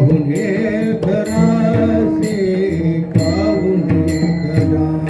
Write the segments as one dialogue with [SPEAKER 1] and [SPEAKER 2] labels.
[SPEAKER 1] पाहुणे घरासी पाहुणे घरा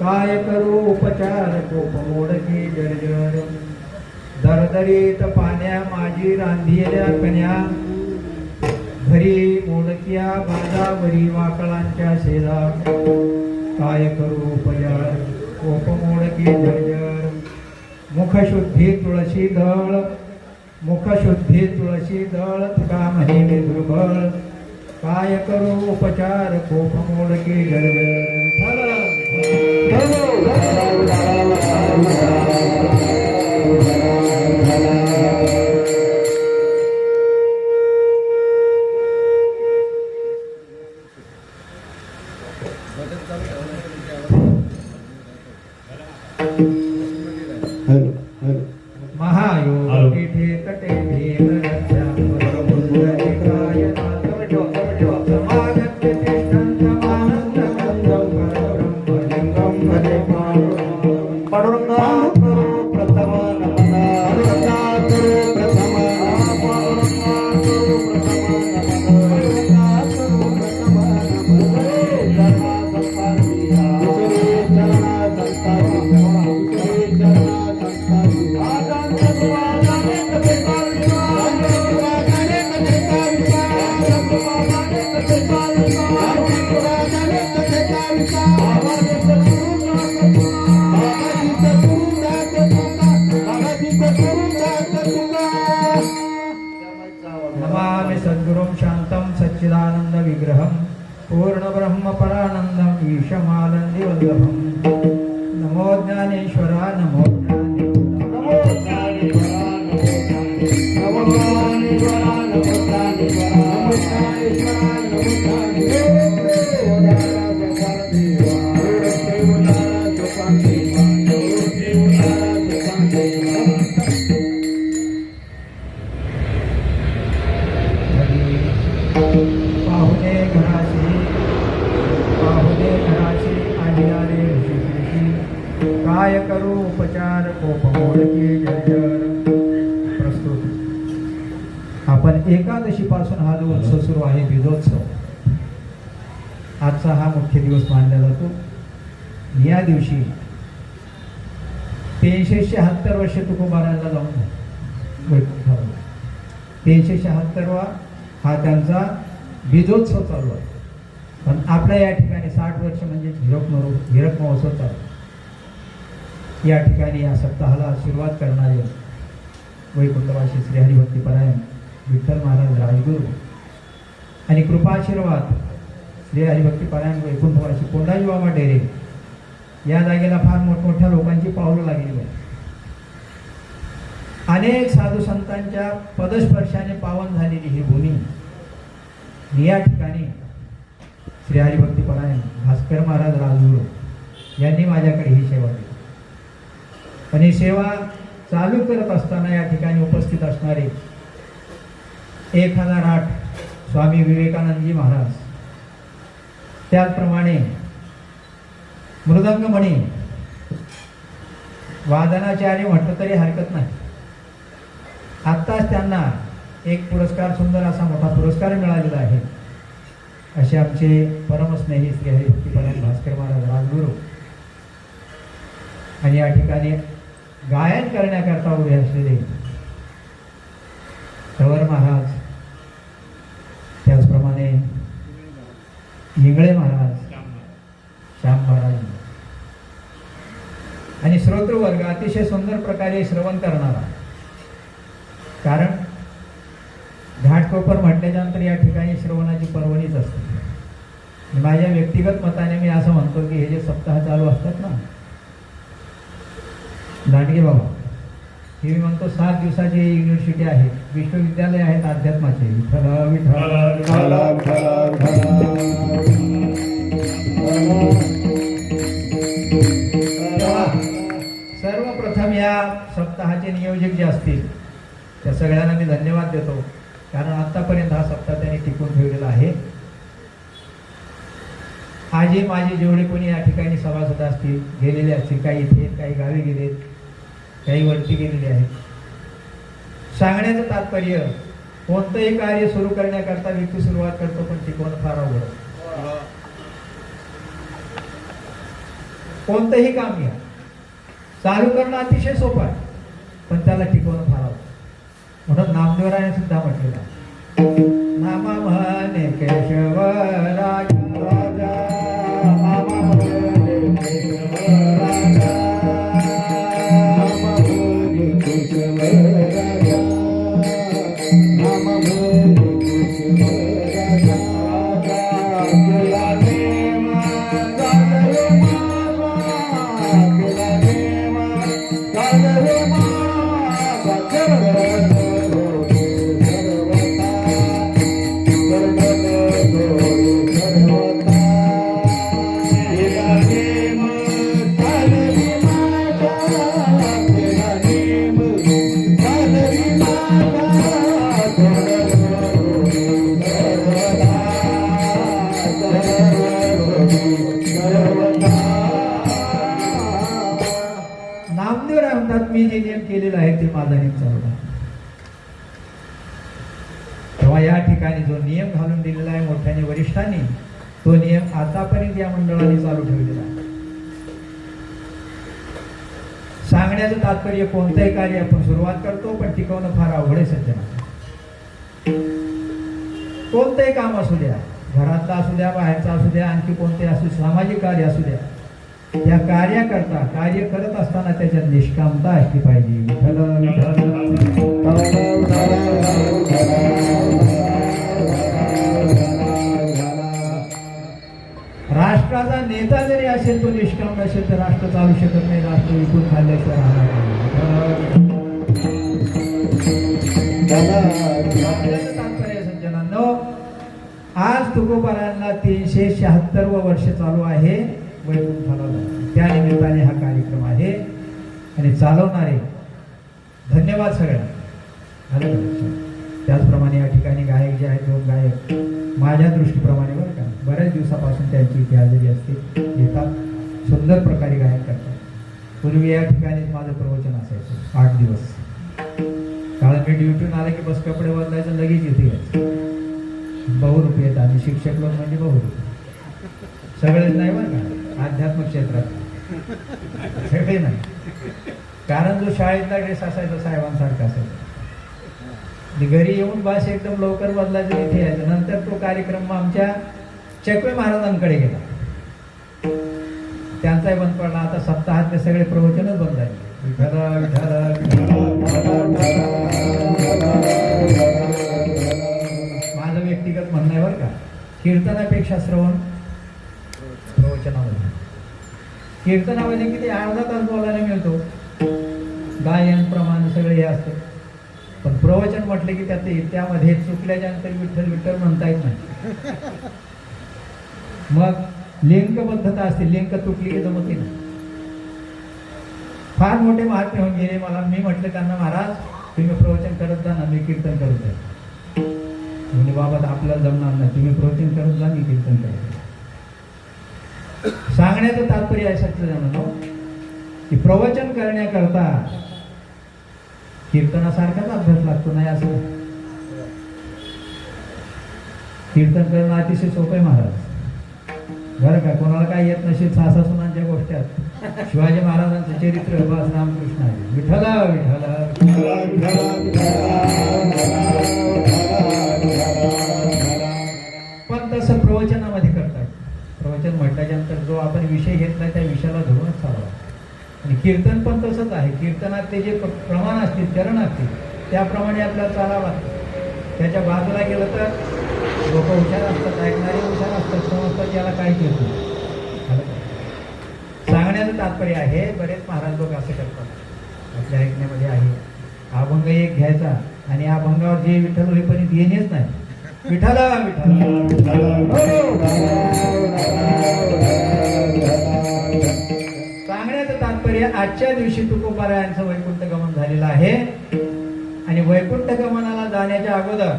[SPEAKER 1] काय करू उपचार कोप मोडकी जर्जर दरदरीत पाण्या माझी रांधील्या कन्या घरी मोडक्या बाजावरी वाकळांच्या शेला काय करू उपचार कोप मोडकी जर्जर मुखशुद्धी तुळशी दळ मुखशुद्धी तुळशी दळ तुका म्हणे मी दुर्बळ काय करू उपचार कोप मोडकी जर्जर महायोगी तटे भीम रक्षा परबुद्धनिकाय समागत्य तिष्ठन्तमानन्दमन्दं परब्रह्मलिङ्गं भजे पाण्डुरङ्गाकरो प्रथम नमामि सद्गुरुं शान्तं सच्चिदानन्द विग्रहं पूर्ण ब्रह्म परानन्दं ईशमानन्दि वल्लभं नमो ज्ञानेश्वरा नमो पाहुणे घराशी आली ऋषी काय करू उपचार कोप मोडकी जर्जर. प्रस्तुत आपण एकादशी पासून हा जो उत्सव सुरू आहे बीजोत्सव, आजचा हा मुख्य दिवस मानला जातो. या दिवशी 376 वर्ष तुकोबारायला जाऊन 376वा हा त्यांचा बीजोत्सव चालू आहे. पण आपल्या या ठिकाणी 60 वर्ष म्हणजे हिरक महोत्सव चालू. या ठिकाणी या सप्ताहाला सुरुवात करणारे वैकुंठवासी श्री हरिभक्तीपरायण विठ्ठल महाराज राजगुरू आणि कृपाशीर्वाद श्री हरिभक्तीपरायण वैकुंठवासी कोंडाजी बाबा डेरे या जागेला फार मोठमोठ्या लोकांची पावलं लागलेली आहेत. अनेक साधू संतांच्या पदस्पर्शाने पावन झालेली ही भूमी. या ठिकाणी श्री हरिभक्तीपरायण भास्कर महाराज राजगुरू यांनी माझ्याकडे ही सेवा दिली. पण ही सेवा चालू करत असताना या ठिकाणी उपस्थित असणारे 1008 स्वामी विवेकानंदजी महाराज, त्याचप्रमाणे मृदंगमणी वादनाचार्य म्हटलं तरी हरकत नाही. आत्ताच त्यांना एक पुरस्कार, सुंदर असा मोठा पुरस्कार मिळालेला आहे. असे आमचे परमस्नेही श्री हरिभक्तीपरायण भास्कर महाराज राजगुरू आणि या ठिकाणी गायन करण्याकरता उभे असलेले तवर महाराज, त्याचप्रमाणे इंगळे महाराज, श्याम महाराज आणि श्रोतृवर्ग अतिशय सुंदर प्रकारे श्रवण करणारा. कारण घाटकोपर म्हटल्याच्यानंतर या ठिकाणी श्रवणाची पर्वणीच असते. माझ्या व्यक्तिगत मताने मी असं म्हणतो की हे जे सप्ताह चालू असतात ना दांडगे बाबा, हे मी म्हणतो 7 दिवसाची युनिव्हर्सिटी आहे, विश्वविद्यालय आहेत अध्यात्माचे. सर्वप्रथम या सप्ताहाचे नियोजक जे असतील त्या सगळ्यांना मी धन्यवाद देतो. कारण आतापर्यंत हा सप्ताह त्यांनी टिकून ठेवलेला आहे. आजही माझे जेवढे कोणी या ठिकाणी सभासद असतील, गेलेले असतील, काही इथे, काही गावी गेलेत, काही वरती गेलेले आहेत. सांगण्याचं तात्पर्य, कोणतंही कार्य सुरू करण्याकरता व्यक्ती सुरुवात करतो, पण टिकवणं फार अवघड. कोणतंही काम घ्या, चालू करणं अतिशय सोपं आहे, पण त्याला टिकवणं फार आवडतं. म्हणून नामदेवरायाने सुद्धा म्हटलेलं आहे, नाम म्हणे केशव राजा, नाम म्हणे केशव राजा, नाम म्हणे केशव राजा, नाम म्हणे केशव राजा, केला देव गाजरे मामा, केला देव गाजरे मामा, नामदेवराय म्हणतात मी जे नियम केलेला आहे ते माझा नियम चालवला. तेव्हा या ठिकाणी जो नियम घालून दिलेला आहे मोठ्याने वरिष्ठांनी, तो नियम आतापर्यंत या मंडळाने चालू ठेवलेला आहे. सांगण्याचं तात्पर्य कोणतंही कार्य आपण सुरुवात करतो पण टिकवणं फार अवघड आहे सज्जना. कोणतंही काम असू द्या, घरातलं असू द्या, बाहेरचं असू द्या, आणखी कोणते असू, सामाजिक कार्य असू द्या, त्या कार्याकरता कार्य करत असताना त्याच्यात निष्कामता असली पाहिजे. राष्ट्राचा नेता जरी असेल तो निष्काम नसेल तर राष्ट्र चालू शकत नाही. राष्ट्र विकून खाल्ल्याशिवाय राहणार नाही. तात्पर्य सज्जनांनो, आज तुकोबारायांना 376 वर्ष चालू आहे वैकुंठाला. त्या निमित्ताने हा कार्यक्रम आहे आणि चालवणारे धन्यवाद सगळ्यांना. त्याचप्रमाणे या ठिकाणी गायक जे आहेत, 2 गायक माझ्या दृष्टीप्रमाणे बरं का, बऱ्याच दिवसापासून त्यांची इथे हजेरी असते, येतात, सुंदर प्रकारे गायन करतात. पूर्वी या ठिकाणीच माझं प्रवचन असायचं 8 दिवस. कारण मी ड्युटीतून आलं की बस कपडे बदलायचं, लगेच इथे यायचं. बहुरूप येत आणि शिक्षक लोक म्हणजे बहुरूप, सगळेच नाही बरं का, आध्यात्मिक क्षेत्रात सगळे नाही. कारण जो शाळेतला ड्रेस असायचा साहेबांसारखा असायचा, घरी येऊन बस एकदम लवकर बदलायचं, इथे यायचं. नंतर तो कार्यक्रम आमच्या चकवे महाराजांकडे गेला, त्यांचाही बंद पडला. आता सप्ताहातले सगळे प्रवचनच बंद झाले. माझं व्यक्तिगत म्हणणं आहे बरं का, कीर्तनापेक्षा श्रवण प्रवचनामध्ये, कीर्तनामध्ये किती अर्धा तास बोलायला मिळतो, गायन प्रमाण सगळे हे असतं. पण प्रवचन म्हटलं की त्यामध्ये चुकल्याच्या नंतर विठ्ठल विठ्ठल म्हणता येत नाही. मग लिंकबद्धता असते, लिंक तुटली की जमत नाही. फार मोठे महात्मे होऊन गेले. मला मी म्हटलं त्यांना, महाराज तुम्ही प्रवचन करत जा ना, मी कीर्तन करत आहे. म्हणजे बाबा आपल्याला जमणार नाही, तुम्ही प्रवचन करत जा, मी कीर्तन करत. सांगण्याचं तात्पर्य आहे जाणं की प्रवचन करण्याकरता कीर्तनासारखाच अभ्यास लागतो नाही असं. कीर्तन करणं अतिशय सोपं आहे महाराज, बरं का. कोणाला काय येत नसेल, सासा सुनांच्या गोष्टी आहेत. शिवाजी महाराजांचं चरित्र बस रामकृष्ण आहे, विठ्ठला विठ्ठला. पण तसं प्रवचनामध्ये करतात. प्रवचन म्हटल्याच्या नंतर जो आपण विषय घेतलाय त्या विषयाला धरूनच चालवा. आणि कीर्तन पण तसंच आहे. कीर्तनात ते जे प्रमाण असतील, चरण असतील, त्याप्रमाणे आपल्याला चालावं लागतं. त्याच्या बाजूला गेलं तर लोक हुशार असतात, ऐकणारे हुशार असतात, समजतात याला काय कीर्तन. सांगण्याचं तात्पर्य आहे, बरेच महाराज लोक असं करतात आपल्या ऐकण्यामध्ये आहे. अभंग एक घ्यायचा आणि अभंगावर जे विठ्ठल होईपर्यंत येणेच नाही. विठ्ठला विठ्ठला. सांगण्याचं तात्पर्य, आजच्या दिवशी तुकोबारायांचं वैकुंठ गमन झालेलं आहे आणि वैकुंठ गमनाला जाण्याच्या अगोदर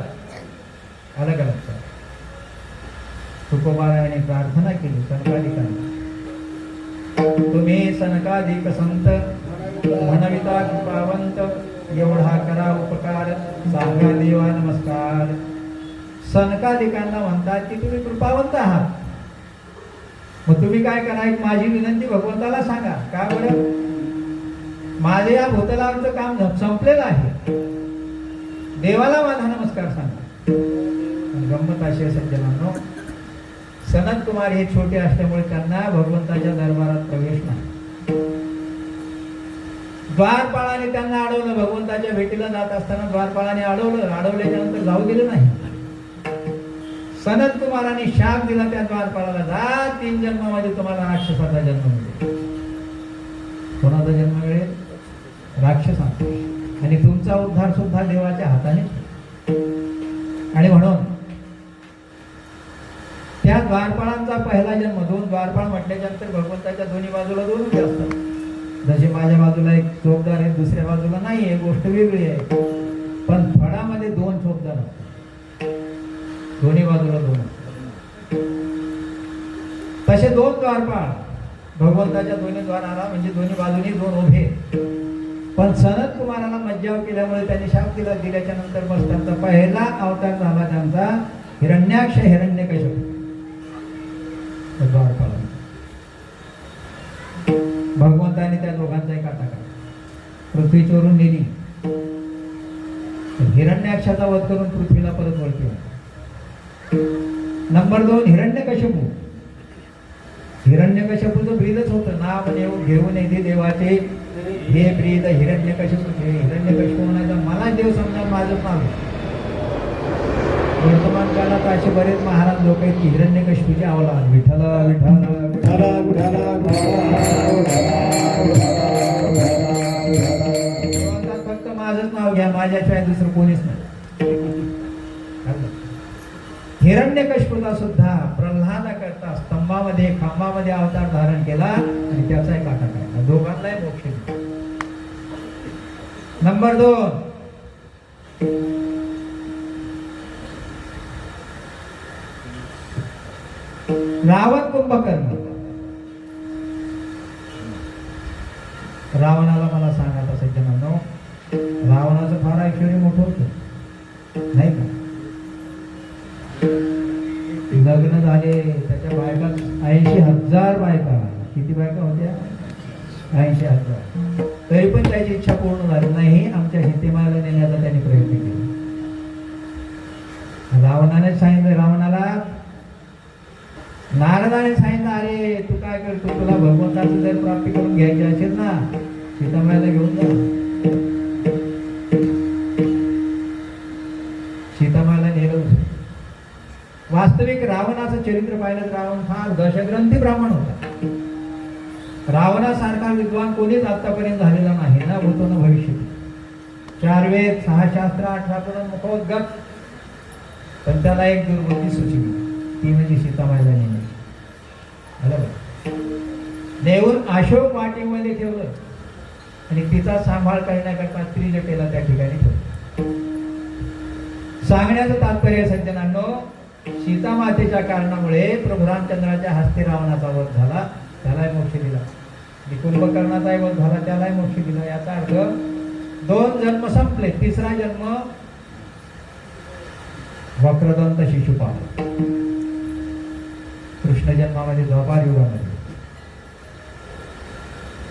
[SPEAKER 1] अलग अलग तुकोबारायाने प्रार्थना केली सनकादिकांना, तुम्ही सनकादिक संत म्हणविता कृपावंत, एवढा करा उपकार, सांगा देवा नमस्कार. सनकादिकांना म्हणतात की तुम्ही कृपावंत आहात, मग तुम्ही काय करा, एक माझी विनंती भगवंताला सांगा, काय बरं, माझे या भूतलावरचं काम संपलेलं आहे, देवाला माझा नमस्कार सांगा. गंमत अशी आहे सज्जनांनो, सनत कुमार हे छोटे असल्यामुळे त्यांना भगवंताच्या दरबारात प्रवेश नाही. द्वारपाळाने त्यांना अडवलं, भगवंताच्या भेटीला जात असताना द्वारपाळाने अडवल्याच्या नंतर जाऊ दिलं नाही. सनत कुमारांनी शाप दिला त्या द्वारपाळाला, जा 3 जन्मामध्ये तुम्हाला राक्षसाचा जन्म मिळेल. कोणाचा जन्म मिळेल? राक्षसाचा. आणि तुमचा उद्धार सुद्धा देवाच्या हाताने. आणि म्हणून त्या द्वारपाळांचा पहिला जन्म, 2 द्वारपाळ म्हटल्याच्या नंतर भगवंताच्या दोन्ही बाजूला 2च असतात. जसे माझ्या बाजूला एक चोपदार आहे, दुसऱ्या बाजूला नाही आहे, गोष्ट वेगळी आहे. पण फळामध्ये 2 चोपदार असतात, दोन्ही बाजूला 2 असतात. तसे 2 द्वारपाळ भगवंताच्या दोन्ही द्वाराला, म्हणजे दोन्ही बाजूनी 2 उभे. पण सनत कुमाराला मज्जाव केल्यामुळे त्यांनी शाप दिल्याच्या नंतर मग त्यांचा पहिला अवतार झाला त्यांचा हिरण्याक्ष हिरण्यकश्यप. भगवंताने त्या दोघांचा एक काटा पृथ्वी चोरून नेली. हिरण्याक्षाचा वध करून पृथ्वीला परत वळते. नंबर 2 हिरण्यकश्यपू. हिरण्यकश्यपूचं ब्रीदच होतं, नाव घेऊन येते देवाचे, हे ब्रीद हिरण्यकश्यपू. हिरण्यकश्यपू म्हणायचं, मला देव समजा माझं नाव. वर्तमान काळात असे बरेच महाराज लोक आहेत की हिरण्यकश्यपूचे अवलाद, विठ्ठल विठ्ठल फक्त माझंच नाव घ्या, माझ्याशिवाय दुसरं कोणीच नाही. हिरण्यकश्यपूचा सुद्धा प्रल्हाद करता स्तंभामध्ये खांबामध्ये अवतार धारण केला आणि त्याचा एक काटा काढला. दोघांनाही मोक्ष दिला. नंबर 2 रावण कुंभकर्ण. रावणाला मला सांगा तसं सज्जनांनो, रावणाचं फार ऐश्वर्य मोठं होतं नाही का. लग्न झाले, त्याच्या बायका 80,000 बायका. किती बायका होत्या? 80,000. तरी पण त्याची इच्छा पूर्ण झाली नाही. आमच्या सीतेमाला नेण्याचा त्यांनी प्रयत्न केला. रावणाने सांगितलं, रावणाला नारदाने सांगितलं, अरे तू काय करतो, तुला भगवंताची जर प्राप्ती करून घ्यायची असेल ना, सीतामाईला घेऊन जा. सीतामाईला नेलं. वास्तविक रावणाचं चरित्र पाहिलं, रावण फार दशग्रंथी ब्राह्मण होता. रावणासारखा विद्वान कोणीच आतापर्यंत झालेला नाही, ना भूतो ना भविष्य. 4 वेद 6 शास्त्र 18 पुराण मुखोद्गत. पण त्याला एक दुर्बुद्धी सुचली, ती म्हणजे सीतामाईला नेणे. देऊन अशोक वाटेमध्ये ठेवलं आणि तिचा सांभाळ करण्याकरता त्रिजटेला त्या ठिकाणी ठेवलं. सांगण्याचं तात्पर्य सज्जनांनो, सीता मातेच्या कारणामुळे प्रभू रामचंद्राच्या हस्ते रावणाचा वध झाला, त्यालाही मोक्ष दिला. कुंभकर्णाचाही वध झाला, त्यालाही मोक्ष दिला. याचा अर्थ 2 जन्म संपले. 3रा जन्म वक्रदंत शिशुपाल. कृष्ण जन्मामध्ये द्वापार युगामध्ये.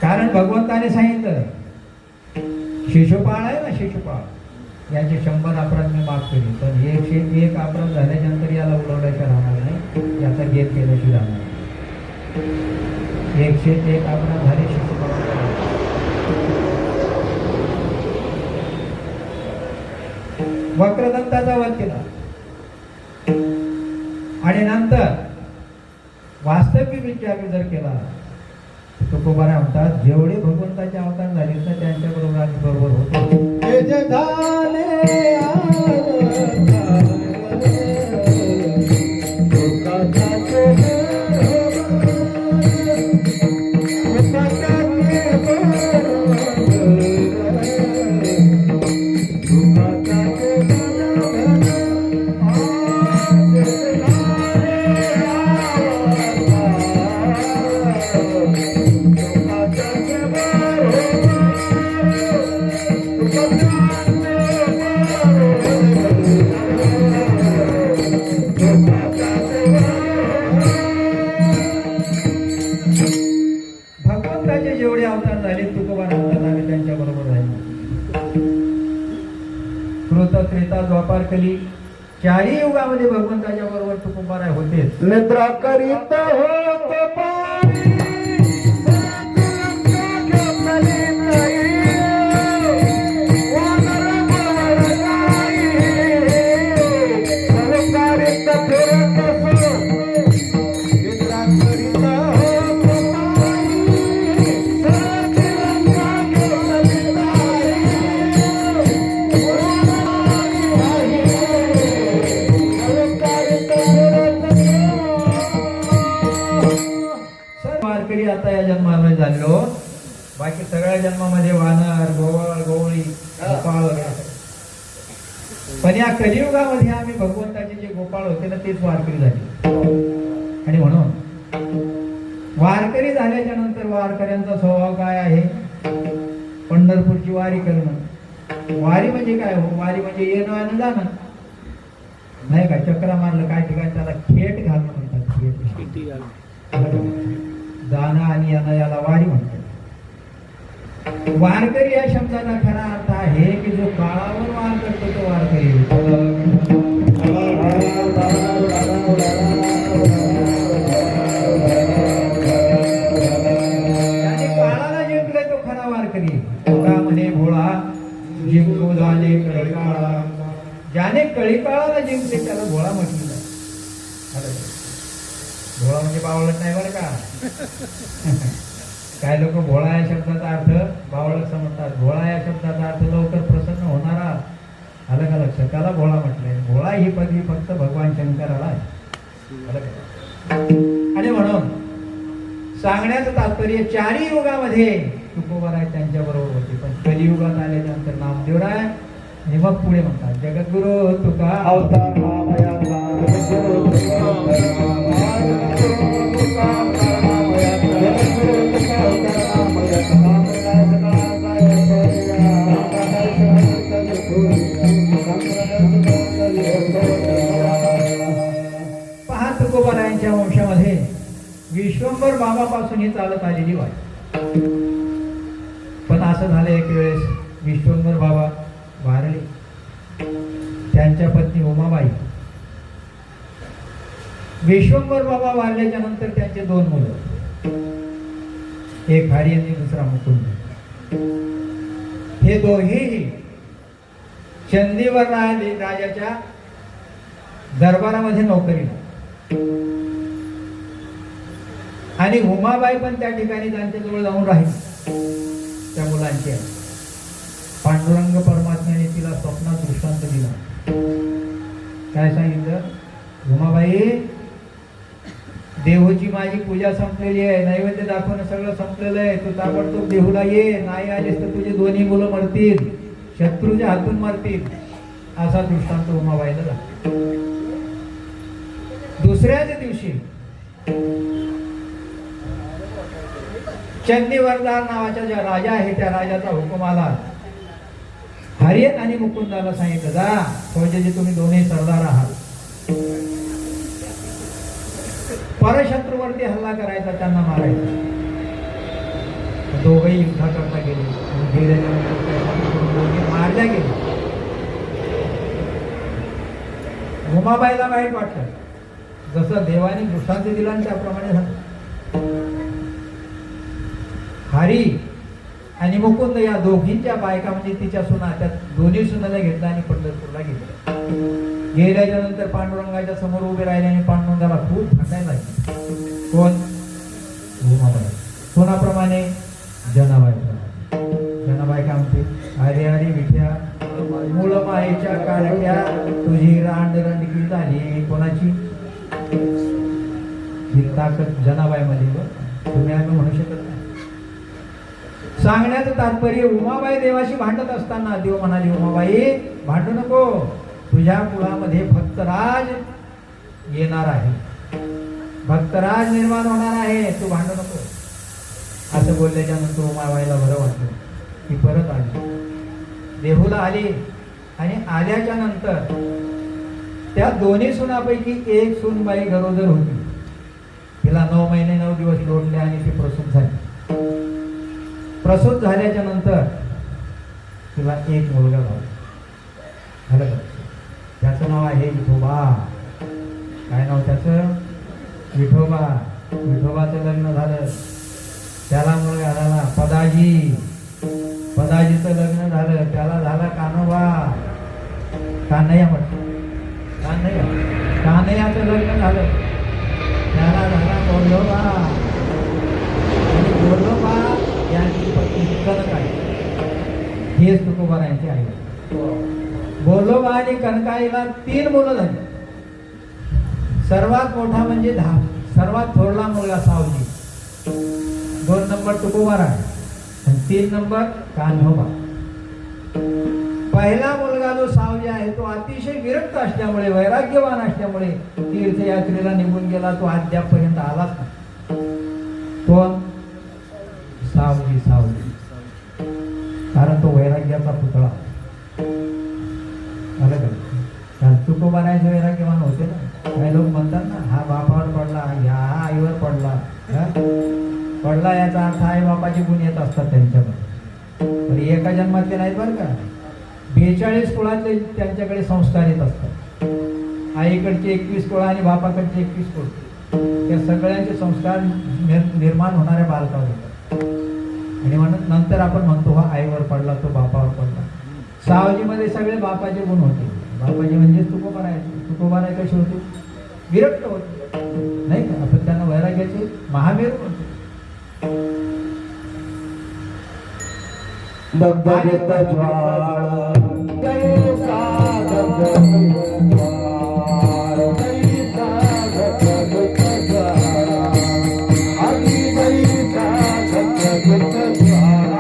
[SPEAKER 1] कारण भगवंताने सांगितलं, शिशुपाळ आहे ना, शिशुपाळ याचे 100 अपराध मी माफ केले, पण 101 अपराध झाल्यानंतर याला उडवल्याशिवाय राहणार नाही, याचा गेट केल्याशिवाय राहणार नाही. 101 अपराध झाले शिशुपाळाला. वक्रदंताचा वध केला. आणि नंतर वास्तविक विचार जर केला, तुकोबारा म्हणतात, जेवढे भगवंताचे अवतार झाले तर त्यांच्या बरोबर आणि बरोबर होतो. जेवढे अवतार झाले तुकोबानंतर आम्ही त्यांच्या बरोबर राहिलो. कृत त्रेता द्वापार कली चारही युगामध्ये भगवंताच्या बरोबर तुकोबाराय होतेच.
[SPEAKER 2] निद्रा करीत होत पारी
[SPEAKER 1] आता या जन्मामध्ये झालो. बाकी सगळ्या जन्मामध्ये वानर गोवळ गवळी गोपाळ वगैरे, पण या कलियुगामध्ये आम्ही भगवंताचे जे गोपाळ होते ना तेच वारकरी झाले. आणि म्हणून वारकरी झाल्याच्या नंतर वारकऱ्यांचा स्वभाव काय आहे? पंढरपूरची वारी करणं. वारी म्हणजे काय हो? वारी म्हणजे येणं आणि जाणं नाही का? चक्रा मारलं काय ठिकाणी त्याला खेट घालणं म्हणतात. जाणं आणि येणं याला वारी म्हणतात. वारकरी या शब्दाचा खरा अर्थ आहे की जो काळावर वार करतो तो वारकरी. ज्याने काळाला जिंकले तो खरा वारकरी. का म्हणे भोळा जिंकू झाले कळी काळा. ज्याने कळी काळाला जिंकले त्याला भोळा म्हटलं. भोळा म्हणजे बावळट नाही बरं का. काय लोक भोळा या शब्दाचा अर्थ बावळट समजतात. भोळा या शब्दाचा अर्थ लवकर प्रसन्न होणारा. आलं का लक्षात? त्याला भोळा म्हटलंय. भोळा ही पदवी फक्त भगवान शंकराला आहे. आलं का? आणि म्हणून सांगण्याचं तात्पर्य चारही युगामध्ये तुकोबाराय त्यांच्या बरोबर होते, पण कलियुगात आल्यानंतर नामदेवराय आणि मग पुढे म्हणतात जगद्गुरु तुका
[SPEAKER 2] अवतार
[SPEAKER 1] पहा, तुकोबारायांच्या वंशामध्ये विश्वंभर बाबापासून ही चालत आलेली वाट. पण असं झालं एक वेळेस विश्वंभर बाबा वारले. त्यांच्या पत्नी उमाबाई. विश्वंभर बाबा वारल्याच्या नंतर त्यांचे दोन मुलं, एक हरी आणि दुसरा मुकुंद. हे दोघेही चंदीवर राजाच्या दरबारामध्ये नोकरीला. आणि उमाबाई पण त्या ठिकाणी त्यांच्या जवळ जाऊन राहील त्या मुलांची. पांडुरंग परमात्म्याने तिला स्वप्नात दृष्टांत दिला. काय सांगितलं? उमाबाई, देहूची माझी पूजा संपलेली आहे, नैवेद्य दाखवणं सगळं संपलेलं आहे, तू ताबडतोब देहूला ये, नाही आलीस तर तुझे दोन्ही मुलं मरतील, शत्रूच्या हातून मरतील. असा दृष्टांत उमाबाईला झाला. दुसऱ्याच दिवशी चंदीवरदार नावाचा ज्या राजा आहे त्या राजाचा हुकूम आला. हरी आणि मुकुंदाला सांगितलं, जा फौजेचे तुम्ही दोन्ही सरदार आहात, परशत्रूवरती हल्ला करायचा, त्यांना मारायचा. दोघही युद्धा करता गेले. मारल्या गेले. उमाबाईला वाईट वाटलं. जसं देवाने दृष्टांत दिला त्याप्रमाणे झालं. हरी आणि मुकुंद या दोघींच्या बायका म्हणजे तिच्या सुना, त्या दोन्ही सुनाला घेतला आणि पंढरपूरला गेले. गेल्याच्या नंतर पांडुरंगाच्या समोर उभे राहिले आणि पांडुरंगाला खूप भांडायला लागले. कोण? उमाबाई. कोणाप्रमाणे? जनाबाई. जनाबाई काय म्हणते? अरे अरे विठ्या, मूळ मायेच्या कारट्या तुझी रांडरंडकी झाली. कोणाची? ही ताकद जनाबाई मध्ये. तुम्ही आम्ही म्हणू शकत नाही. सांगण्याचं तात्पर्य, उमाबाई देवाशी भांडत असताना देव म्हणाली, उमाबाई भांडू नको, तुझ्या कुळामध्ये भक्तराज येणार आहे, भक्तराज निर्माण होणार आहे, तू भांडू नको. असं बोलल्याच्या नंतर उमाबाईला बरं वाटलं. ती परत आली, देहूला आली. आणि आल्याच्या नंतर त्या दोन्ही सुनापैकी एक सूनबाई गरोदर होती. तिला 9 महिने 9 दिवस लोटले आणि ती प्रसूत झाली. प्रसूत झाल्याच्या नंतर तिला एक मुलगा झाला. झालं का? त्याचं नाव आहे विठोबा. काय नाव त्याचं? विठोबा. विठोबाचं लग्न झालं, त्याला मुलगा झाला पदाजी. पदाजीचं लग्न झालं, त्याला झाला कान्होबा. कान्हैया म्हटलं, कान्हैया. कान्हैयाचं लग्न झालं, त्याला झाला बोल्लोबा. आणि बोल्लोबा यांची पत्नी कनकाई, हेच तुकोबारायांची आई. बोल्लोबा आणि कनकाईला 3 मुलं झाली. सर्वात मोठा म्हणजे सर्वात थोरला मुलगा सावजी, 2 नंबर तुकोबाराय आणि 3 नंबर कान्होबा. पहिला मुलगा जो सावजी आहे तो अतिशय विरक्त असल्यामुळे, वैराग्यवान असल्यामुळे तीर्थयात्रेला निघून गेला. तो अद्यापपर्यंत आलाच नाही. तो सावजी. सावजी कारण तो वैराग्याचा पुतळा. आलं का? कारण तुकोबारायचे वैराग्यवान होते ना. काही लोक म्हणतात ना, हा बापावर पडला, हा आईवर पडला. पडला याचा अर्थ आई बापाची गुण येत असतात त्यांच्याकडे. पण एका जन्मातले नाहीत बरं का. 42 कुळातले त्यांच्याकडे संस्कार येत असतात. आईकडचे 21 कुळ आणि बापाकडचे 21 कुळ, त्या सगळ्यांचे संस्कार निर्माण होणाऱ्या बालकावर येतात. आणि म्हणून नंतर आपण म्हणतो हा आईवर पडला, तो बापावर पडला. सावजीमध्ये सगळे बापाचे गुण होते. बापाजी म्हणजे तुकोबाराय. तुकोबाराय कशी होती? विरक्त होते, नाही का? आपण त्यांना वैराग्याचे महावीर म्हणतो.
[SPEAKER 2] दगदगीत ज्वाळा जैसा दगदगीत ज्वाळा, जैसा दगदगीत ज्वाळा, अग्नी जैसा दगदगीत ज्वाळा,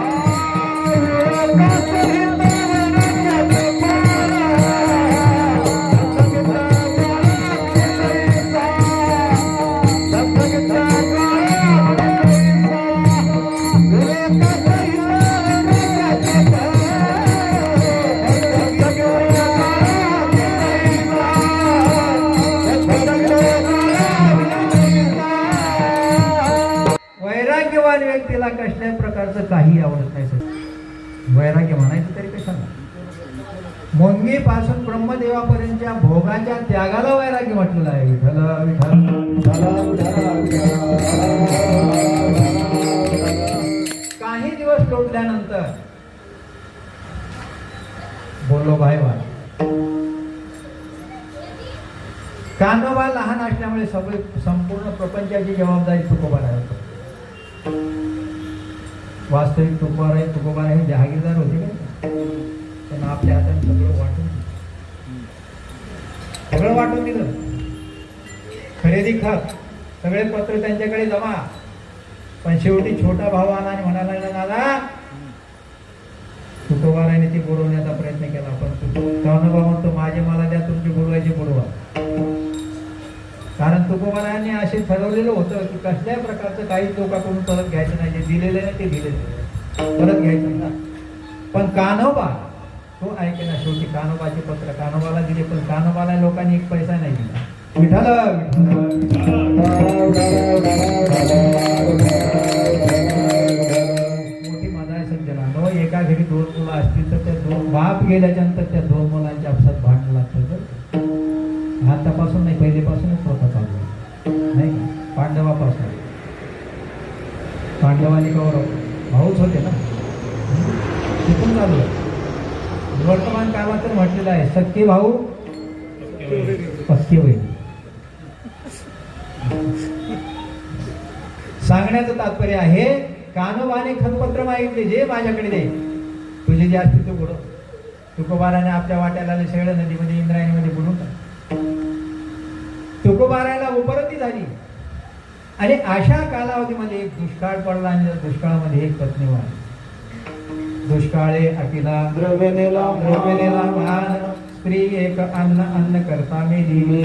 [SPEAKER 1] वैराग्यवान व्यक्तीला कसल्याही प्रकारचं काही आवडत नाही. वैराग्य म्हणायचं तरी कशाला? मुंगी पासून ब्रह्मदेवापर्यंतच्या भोगाच्या त्यागाला वैराग्य म्हटलेलं आहे. विठ्ठल विठ्ठल. काही दिवस लोटल्यानंतर बोलो भाई वा. कान्होबा लहान असल्यामुळे संपूर्ण प्रपंचाची जबाबदारी तुकोबाराय होती. वास्तविक तुकोबाराय हे जहागीरदार होते का? पण आपल्या हातात सगळं वाटून दिलं. खरेदी खत सगळे पत्र त्यांच्याकडे जमा. पण शेवटी छोटा भाऊ आला आणि म्हणायला लागला, दादा तुकोबारायने ती बुडवण्याचा प्रयत्न केला, पण कान्होबा म्हणतो माझे मला द्या, तुमची बुडवायची बुडवा. कारण तुकोबारायांनी असे ठरवलेलं होतं की कसल्याही प्रकारचं काही लोकांकडून परत घ्यायचं नाही. जे दिलेले नाही ते दिलेले परत घ्यायचं ना. पण कान्होबा तो ऐकेना. शेवटी कान्होबाचे पत्र कान्होबाला दिले, पण कान्होबाला लोकांनी 1 पैसा नाही दिला. विठ्ठल मोठी मजा आहे सज्जनांनो. एका घरी 2 मुलं असतील तर त्या 2 बाप गेल्याच्या नंतर त्या 2 मुलांच्या आपसात भांडण लागतं. आतापासून नाही, पहिलेपासूनच होता चालू, नाही का? पांडवापासून. पांडव आणि कौरव भाऊच होते ना, तिथून चालू आहे. वर्तमान काळात तर म्हटलेलं आहे, सख्खे भाऊ पक्के होईल. सांगण्याचं तात्पर्य आहे, कान्होबाने खतपत्र मागितले, जे माझ्याकडे दे, तुझे जे असतील ते बुडव. तुकोबाराने आपल्या वाट्याला शेळ नदीमध्ये इंद्रायणीमध्ये बुडून टाकले. तुकोबारायला उपरती झाली. आणि अशा कालावधीमध्ये एक दुष्काळ पडला आणि दुष्काळामध्ये एक पत्नी वाढली. दुष्काळे अकिला
[SPEAKER 2] द्रव्यनेला
[SPEAKER 1] मान, स्त्री एक अन्न करता मेली.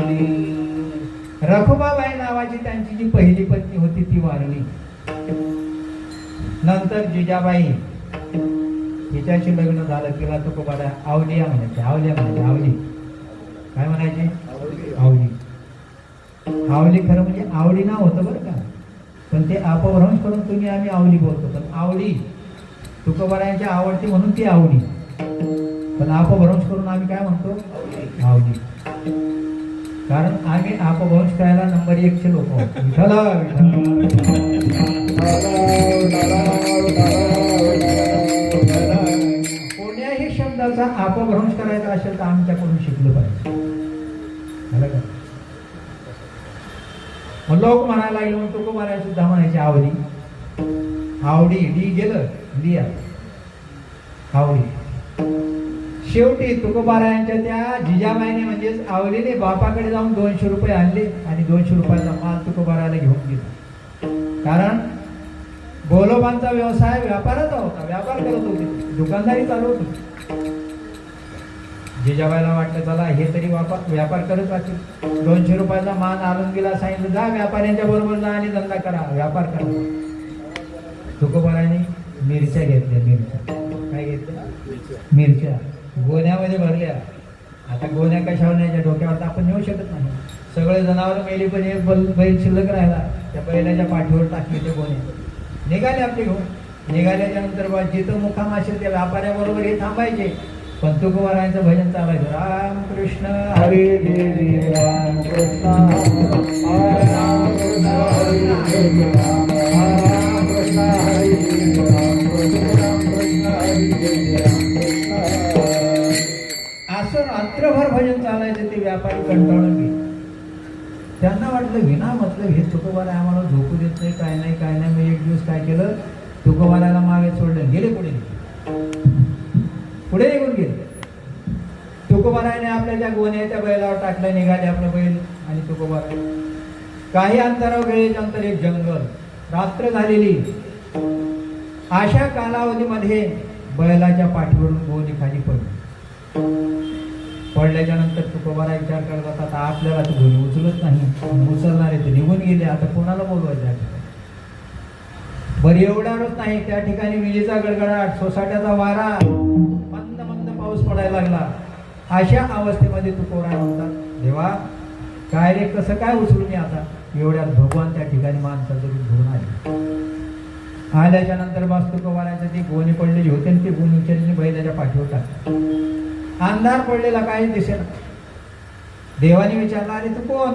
[SPEAKER 1] रखुबाबाई नावाची त्यांची जी पहिली पत्नी होती ती वारली. नंतर जिजाबाई हिच्याशी लग्न झालं. तिला तुकोबाराय आवलिया म्हणायचे. आवली काय म्हणायचे? आवली. आवली खरं म्हणजे आवडी नाव होतं बरं का, पण ते अपभ्रंश करून तुम्ही आम्ही आवली बोलतो. पण आवली तुकोबारायांची आवडती म्हणून ती आवडी, पण अपभ्रंश करून आम्ही काय म्हणतो आवडी. कारण आम्ही अपभ्रंश करायला नंबर 1 चे लोक आहोत. विठ्ठला कोण्याही शब्दाचा अपभ्रंश करायचा असेल तर आमच्याकडून शिकलं पाहिजे. झालं का? मग लोक म्हणायला लागले म्हणून तुकोबाराय सुद्धा म्हणायचे आवडी. आवडी डी गेलं लिया आवडी. शेवटी तुकोबारायांच्या त्या जिजाबाईने म्हणजेच आवडीने बापाकडे जाऊन 200 रुपये आणले आणि 200 रुपयाचा माल तुकोबारायला घेऊन गेला. कारण गोलोबांचा व्यवसाय व्यापाराचा होता, व्यापार करत होते, दुकानदारी चालवत होती. जिजाबाईला वाटलं चला हे तरी व्यापार करत राहतील. 200 रुपयाचा मान आणून गेला, सांगितलं जा व्यापाऱ्यांच्या बरोबर जा आणि धंदा करा, व्यापार करा. तुकोबारायांनी मिरच्या घेतल्या. मिरच्या काय घेतल्या? मिरच्या गोण्यामध्ये भरल्या. आता गोण्या कशावर न्यायच्या? डोक्यावर तर आपण नेऊ शकत नाही. सगळे जनावर मेली पण एक बैल शिल्लक राहिला, त्या बैलाच्या पाठीवर टाकले ते गोणे. निघाले आपले घेऊन. निघाल्याच्या नंतर बा जिथं मुक्काम असेल त्या व्यापाऱ्याबरोबर हे थांबायचे, पण तुकोबारायांचं भजन चालायचं. राम कृष्ण हरी
[SPEAKER 2] हरी राम कृष्ण हरे राम कृष्ण हरी राम कृष्ण हरी राम कृष्ण हरी राम.
[SPEAKER 1] असं रात्रभर भजन चालायचं. ते व्यापारी कंटाळून गेले. त्यांना वाटलं विना मतलब हे तुकोबाराय आम्हाला झोपू देत नाही, काय नाही काय नाही. मी एक दिवस काय केलं, तुकोबारायला मागे सोडलं, गेले पुढे निघून गेले. तुकोबारायने आपल्या त्या गोण्याच्या बैलावर टाकलं, निघाले आपलं बैल आणि तुकोबाराय. काही अंतरावर गेल्याच्या नंतर एक जंगल, रात्र झालेली. अशा कालावधीमध्ये बैलाच्या पाठीवरून गोणी खाली पडली. पडल्याच्या नंतर तुकोबाराय विचार करत होता, आता आपल्याला तर गोणी उचलत नाही, उचलणारे ते निघून गेले, आता कोणाला बोलवायचं? बरं एवढाच नाही, त्या ठिकाणी विजेचा गडगडाट, सोसाट्याचा वारा, मंद मंद पाऊस पडायला लागला. अशा अवस्थेमध्ये तुकोबाराय म्हणतात, देवा काय रे, कसं काय उचलून मी आता? एवढ्यात भगवान त्या ठिकाणी माणसाचं रूप घेऊन आले. आल्याच्या नंतर बस तुकोबारायचं ती गोणी पडलेली होती आणि ती गोणी उचलली बैलाच्या पाठीवर टाकली. अंधार पडलेला, काही दिसेना. देवाने विचारला, अरे तू कोण?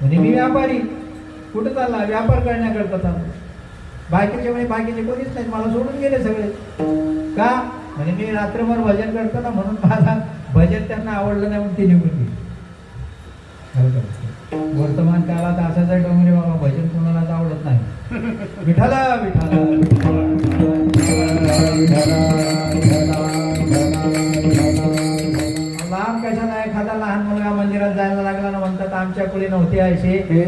[SPEAKER 1] म्हणजे मी व्यापारी. कुठं चालला? व्यापार करण्याकरता चाललो. बाकीचे म्हणजे बाकीचे कोणीच नाही, मला सोडून गेले सगळे. का? म्हणजे मी रात्रभर भजन करतो ना, म्हणून माझा भजन त्यांना आवडलं नाही म्हणून ते निघून गेले. वर्तमान काळात असाच आहे डोंगरे बाबा, भजन कोणालाच आवडत नाही. विठाला विठाला लांब कशाला? एखादा लहान मुलगा मंदिरात जायला लागला ना, म्हणतात आमच्या कुळी नव्हते असे हे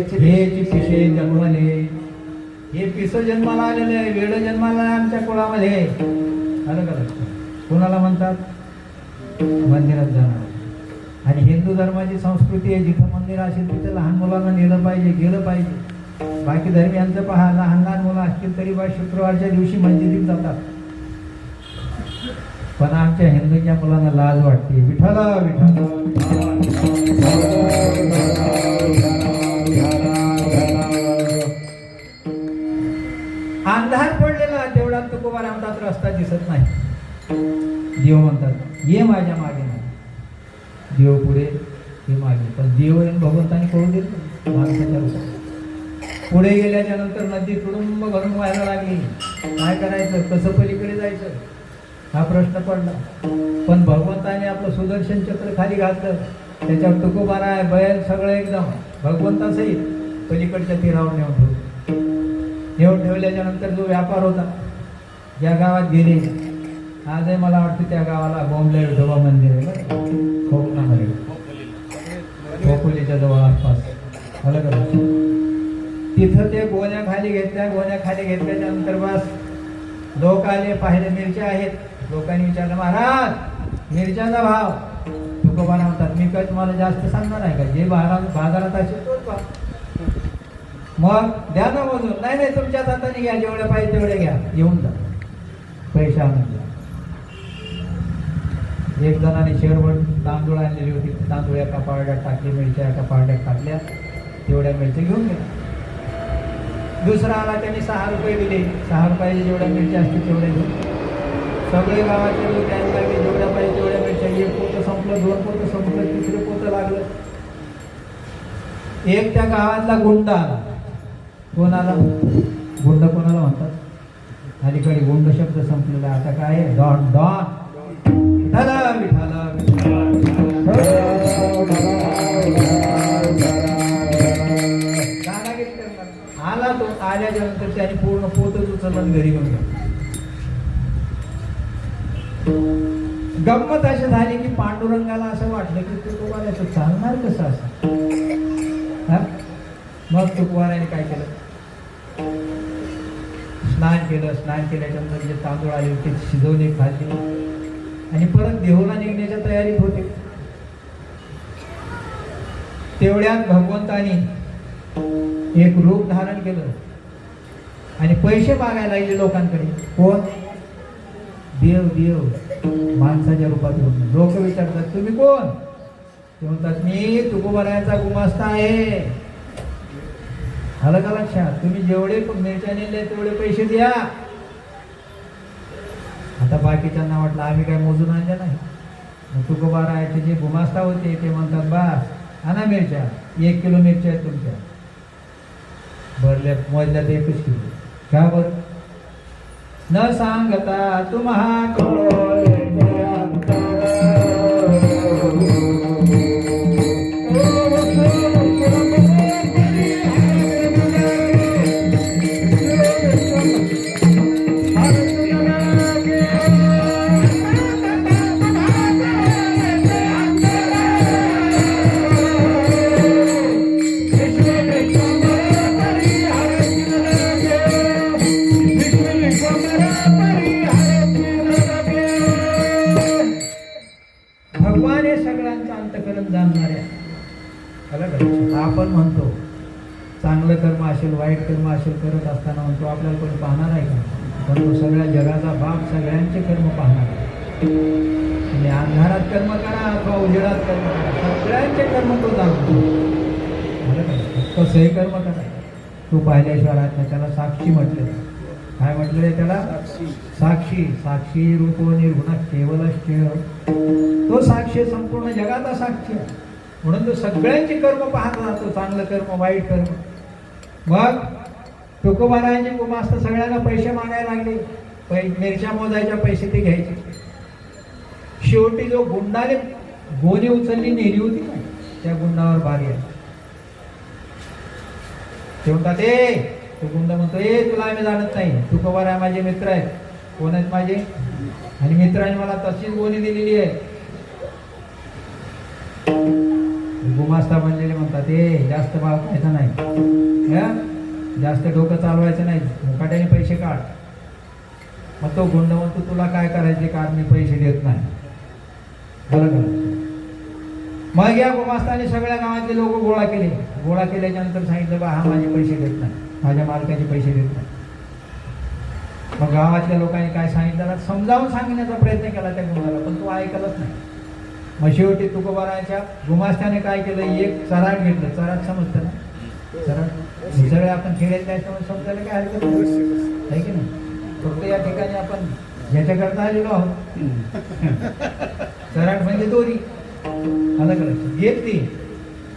[SPEAKER 1] पिसे जन्मले. हे पिस जन्माला आलेले, वेळ जन्माला आमच्या कुळामध्ये. आलं का? कोणाला म्हणतात? मंदिरात जाणार. आणि हिंदू धर्माची संस्कृती आहे, जिथं मंदिर असेल तिथं लहान मुलांना नेलं पाहिजे, गेलं पाहिजे. बाकी धर्मियांचं पहा, लहान लहान मुलं असतील तरी बा शुक्रवारच्या दिवशी मस्जिदीत जातात. पण आमच्या हिंदूच्या मुलांना लाज वाटते. विठाला विठाला अंधार पडलेला, तेवढा तुकोबाराय म्हणतात रस्ता दिसत नाही. देव म्हणतात ये माझ्या मागे. देव पुढे, हे मागे. पण देव भगवंताने कळून दिलं माणसाच्या रूपात. पुढे गेल्याच्या नंतर नदी तुडुंब भरून व्हायला लागली. काय करायचं? कसं पलीकडे जायचं? हा प्रश्न पडला. पण भगवंताने आपलं सुदर्शन चक्र खाली घातलं. त्याच्यावर तुकोबाराय बैल सगळं एकदम भगवंतासहित पलीकडच्या तीरावर नेऊन ठेवल्याच्या नंतर जो व्यापार होता, ज्या गावात गेले, आजही मला वाटतं त्या गावाला बोंबले विठोबा मंदिर आहे कोकणामध्ये, खोपोलीच्या जवळ आसपास. आलं का? तिथं ते गोण्या खाली घेतल्या. गोण्या खाली घेतल्याच्या नंतर बस लोक आले, पाहिले मिरच्या आहेत. लोकांनी विचारलं, महाराज मिरच्याचा भाव? तुकोबाराय म्हणतात, मी काय तुम्हाला जास्त सांगणार आहे का? जे बाजारात असेल तोच भाव. मग द्या ना मोजून. नाही नाही, तुमच्याच हाताने घ्या, जेवढे पाहिजे तेवढे घ्या, येऊन जा, पैसे आणून द्या. एक जणाने शेअरवर तांदूळ आणलेली होती, तांदूळ एका पारड्यात टाकले, मिरच्या एका पारड्यात टाकल्या, तेवढ्या मिरच्या घेऊन गेला. दुसरा आला, त्यांनी 6 रुपये दिले. 6 रुपयाचे जेवढ्या मिरच्या असतील तेवढ्या घेऊन सगळे गावाचे लोक यायला लागले, जेवढ्या पाहिजे तेवढ्या मिरच्या. एक पोतं संपलं, 2 पोतं संपलं, 3रे पोतं लागलं. एक त्या गावातला गुंड आला. कोणाला गुंड कोणाला म्हणतात? अलीकडे गुंड शब्द संपलेला. आता काय आहे? Don don. विठाला विठाला आला. तो आल्याच्या नंतर त्याने पूर्ण पोतच उचलला आणि घरी घेऊन गेला. गंमत अशी झाली की पांडुरंगाला असं वाटलं की तुकोबाराचं चालणार कसं असं. मग तुकोबाराने काय केलं? स्नान केलं. स्नान केल्याच्या नंतर जे तांदूळ आले ते शिजवले, खाल्ले आणि परत देहूला निघण्याच्या तयारीत होते. तेवढ्यात भगवंतानी एक रूप धारण केलं आणि पैसे मागायला लागले लोकांकडे. कोण? देव. देव माणसाच्या रूपात येऊन. लोक विचारतात तुम्ही कोण? ते म्हणतात मी तुकोबारायांचा गुमास्ता आहे. आलं का लक्षात? तुम्ही जेवढे मिरच्या नेले तेवढे पैसे द्या. आता बाकीच्यांना वाटलं आम्ही काय मोजून आणल्या नाही. तुकोबारायाचे जे गुमास्ता होते ते म्हणतात बस आणा मिरच्या, 1 किलो मिरच्या आहेत तुमच्या. भरल्या मोजल्या तर 1 किलो. का बरं? न सांगता तुम्हा भगवान हे सगळ्यांचं अंतकरण जाणणारे. आपण म्हणतो चांगलं कर्म असेल, वाईट कर्म असेल करत असताना म्हणतो आपल्याला कोणी पाहणार आहे का? पण तो सगळ्या जगाचा बाप सगळ्यांचे कर्म पाहणार आहे. म्हणजे अंधारात कर्म करा अथवा उजेडात कर्म करा, सगळ्यांचे कर्म तो जाणतो. कसंही कर्म करा तो पाहिल्याशिवाय राहत नाही. त्याला साक्षी म्हटले. काय म्हटलंय त्याला? साक्षी. साक्षी रूप निर्गुण केवलश्च. तो साक्षी संपूर्ण जगाचा साक्षी आहे. म्हणून तो सगळ्यांचे कर्म पाहत राहतो, चांगलं कर्म, वाईट कर्म. मग तुकोबारायांचे गुमास्त सगळ्यांना पैसे मागायला लागले. मिरच्या मोजायच्या पैसे ते घ्यायचे. शेवटी जो गुंडाने गोणी उचलली नेली होती ना, त्या गुंडावर बारी आहे. ते म्हणतात तो गुंड म्हणतो तुला आम्ही जाणत नाही. तुकोबाराय माझे मित्र आहेत. कोण आहेत माझे? आणि मित्राने मला तशीच गोणी दिलेली आहे. गुमास्ता बनलेले म्हणतात जास्त भाव खायचा नाही, जास्त डोकं चालवायचं नाही, मुकाट्याने पैसे काढ. मग तो गुंड म्हणतो तुला काय करायचे काढ, मी पैसे देत नाही. बरोबर. मग या गुमास्ताने सगळ्या गावातले लोक गोळा केले. गोळा केल्याच्या नंतर सांगितलं बा हा माझे पैसे देत नाही, माझ्या मालकाचे पैसे देत नाही. मग गावातल्या लोकांनी काय सांगितलं, समजावून सांगण्याचा प्रयत्न केला त्या गुंडाला, पण तो ऐकलंच नाही. मग शेवटी तुकोबाराच्या गुमास्त्याने काय केलं, एक चराट घेतलं. चराट समजतं ना? चराट सगळे आपण खेळायला त्याच्यामुळे समजायला काय हरकत आहे की नाही? फक्त या ठिकाणी आपण ज्याच्याकरता आलेलो आहोत. चराट म्हणजे दोरी. अलग अलग घेतली,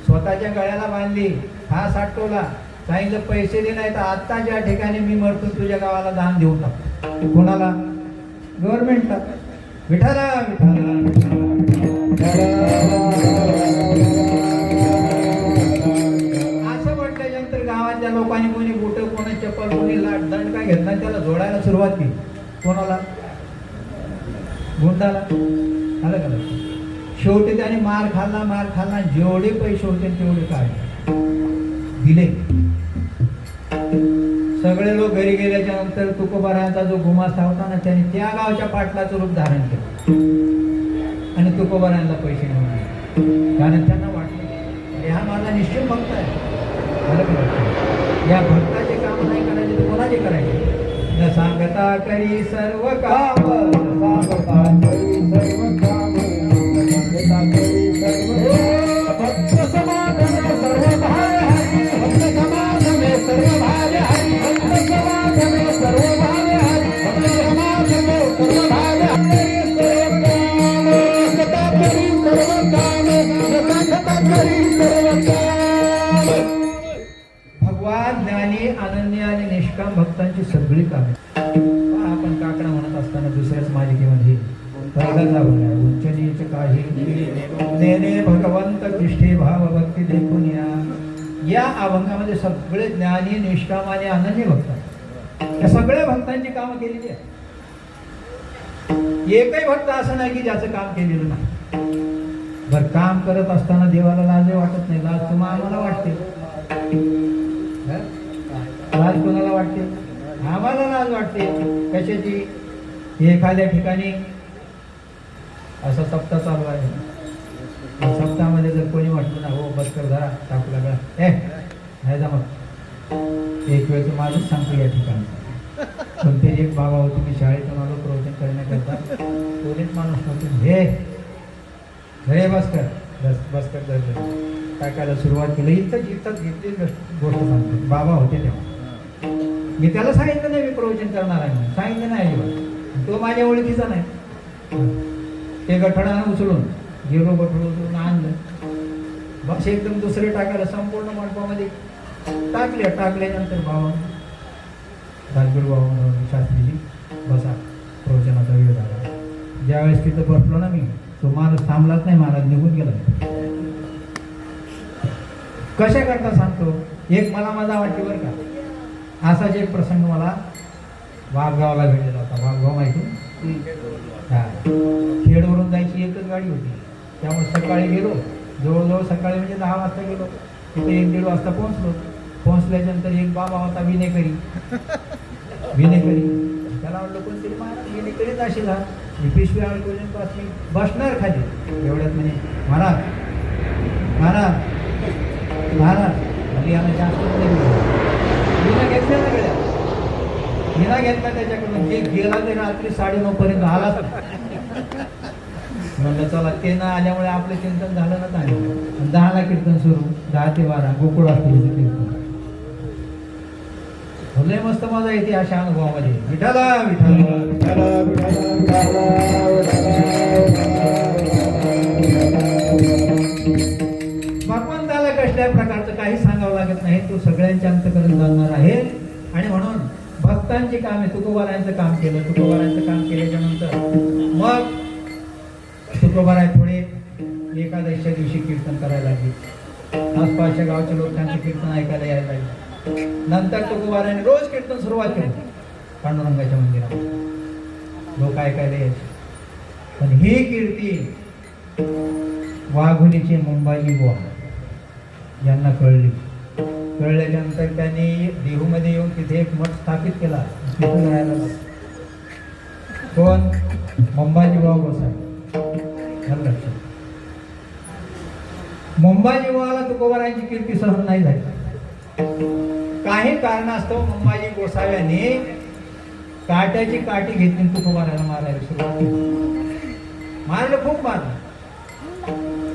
[SPEAKER 1] स्वतःच्या गळ्याला बांधली, हा साठवला, सांगितलं पैसे दे नाही तर आत्ता ज्या ठिकाणी मी मरतो तुझ्या गावाला दान देऊन टाकतो. कोणाला? गव्हर्नमेंटला. विठाला विठाला असं म्हटल्यानंतर गावातल्या लोकांनी कोणी बुट, कोणी चप्पल, कोणी लाट दंड काय घेतला, त्याला जोडायला सुरुवात केली. कोणाला? गुंडाला. अलग अलग. शेवटी त्याने मार खाल्ला. जेवढे पैसे होते तेवढे काढले, दिले. सगळे लोक घरी गेल्याच्या नंतर तुकोबारायांचा जो गुमास्ता होता ना, त्याने त्या गावच्या पाटलाचं रूप धारण केलं आणि तुकोबारायांना पैसे घेऊन दिले. कारण त्यांना वाटलं हा माझा निश्चित भक्त आहे. या भक्ताचे काम नाही करायचे तर कोणाचे करायचे? न सांगता करी सर्व काम, सांगता करी सर्व काम, सांगता करी सर्व भक्त समाज सर्व भाव हरी, भक्त समाज में सर्व भाव हरी, भक्त समाज में सर्व भाव हरी, भक्त समाज में सर्व भाव भक्तांची सगळी कामे आपण काकडा म्हणत असताना दुसऱ्याच मालिकेमध्ये पहिला उच्च नीच काही नेने भगवंत तिष्ठे भाव भक्ती देखून या अभंगामध्ये सगळे ज्ञानी निष्काम आणि अनन्य भक्त आहेत. या सगळ्या भक्तांची कामं केलेली आहेत. एकही भक्त असं नाही की ज्याचं काम केलेलं नाही. बर काम करत असताना देवाला लाज वाटत नाही. लाज तुम्हाला आम्हाला वाटते, लाज कोणाला वाटते? आम्हाला लाज वाटते. कशाची? एखाद्या ठिकाणी असा सप्ताह चालू आहे. सप्ताहामध्ये जर कोणी म्हटलं ना, हो बस कर धरा टाकू लागला, नाही जमत. एक वेळचं माझंच सांगतो या ठिकाणी. पण ते एक बाबा होते, मी शाळेतून आलो प्रवचन करण्याकरता. कोणीच माणूस नव्हते. हे बस कर, बस कर टाकायला सुरुवात केली. इथंच घेतली गोष्ट सांगतो. बाबा होते तेव्हा. मी त्याला सांगितलं नाही मी प्रवचन करणार आहे म्हणून, सांगितलं नाही अजिबात. तो माझ्या ओळखीचा नाही. ते गठणानं उचलून गेलो, गठून उचलून आणलं. बस एकदम दुसरे टाकायला संपूर्ण मंडपामध्ये टाकल्यानंतर बाबा राजगुरू बाबा शास्त्रीजी बसा, प्रवचनाचा वेळ झाला. ज्यावेळेस तिथं बसलो ना मी, तो माणूस थांबलाच नाही, महाराज निघून गेला. कशा करता सांगतो. एक मला मजा वाटते बरं का. असाच एक प्रसंग मला वाघगावला भेटलेला होता. वाघगाव माहिती? हा, खेडवरून जायची एकच गाडी होती. त्यामुळे सकाळी गेलो, जवळजवळ सकाळी म्हणजे 10 वाजता गेलो. तिथे 1-1.5 वाजता पोहोचलो. पोहोचल्याच्यानंतर एक बाबा होता विनेकरी. त्याला वाटलं कोणतरी महाराज विनेकरीच अशी झाला. मी पिशवी अडकवल्यापास मी बसणार खाली. एवढ्यात म्हणजे महाराज आणि याला जास्त विना घेतल्या ना गड्या, विना घेतला त्याच्याकडून. जे गेला ते रात्री 9:30 पर्यंत आला. म्हणलं चला ते न आल्यामुळे आपलं चिंतन झालं ना. चांगलं 10ला कीर्तन सुरू, 10 ते 12 गोकुळ असतील कीर्तन. लय मस्त मजा येते अशा अनुभवामध्ये. विठाला भगवंताला कसल्या प्रकारचं काही सांगावं लागत नाही. तो सगळ्यांच्या अंतकरण जाणणार आहे. आणि म्हणून भक्तांची कामे, तुकोबारायांचं काम केलं. तुकोबारायांचं काम केल्याच्या नंतर मग तुकोबाराय थोडे एकादशीच्या दिवशी कीर्तन करायला लागले. आसपासच्या गावच्या लोकांचे कीर्तन ऐकायला यायला लागले. नंतर तुकोबाराने रोज कीर्तन सुरुवात केली पांडुरंगाच्या मंदिरात. लोक ऐकायला यायचे. पण ही कीर्ती वाघोलीचे मुंबाजी बुवा यांना कळल्याच्या नंतर त्यांनी देहूमध्ये येऊन तिथे एक मठ स्थापित केला. तिथून राहायला लागला. कोण? मुंबाजी बुवा गोसावी. लक्षात. मुंबाजी बुवाला तुकोबारायांची कीर्ती सहन नाही झाली. काही कारणास्तव मुंबाजी गोसाव्याने काट्याची काठी घेतली, तुकोबाराला मारायला सुरुवात केली. मारलं, खूप मारलं.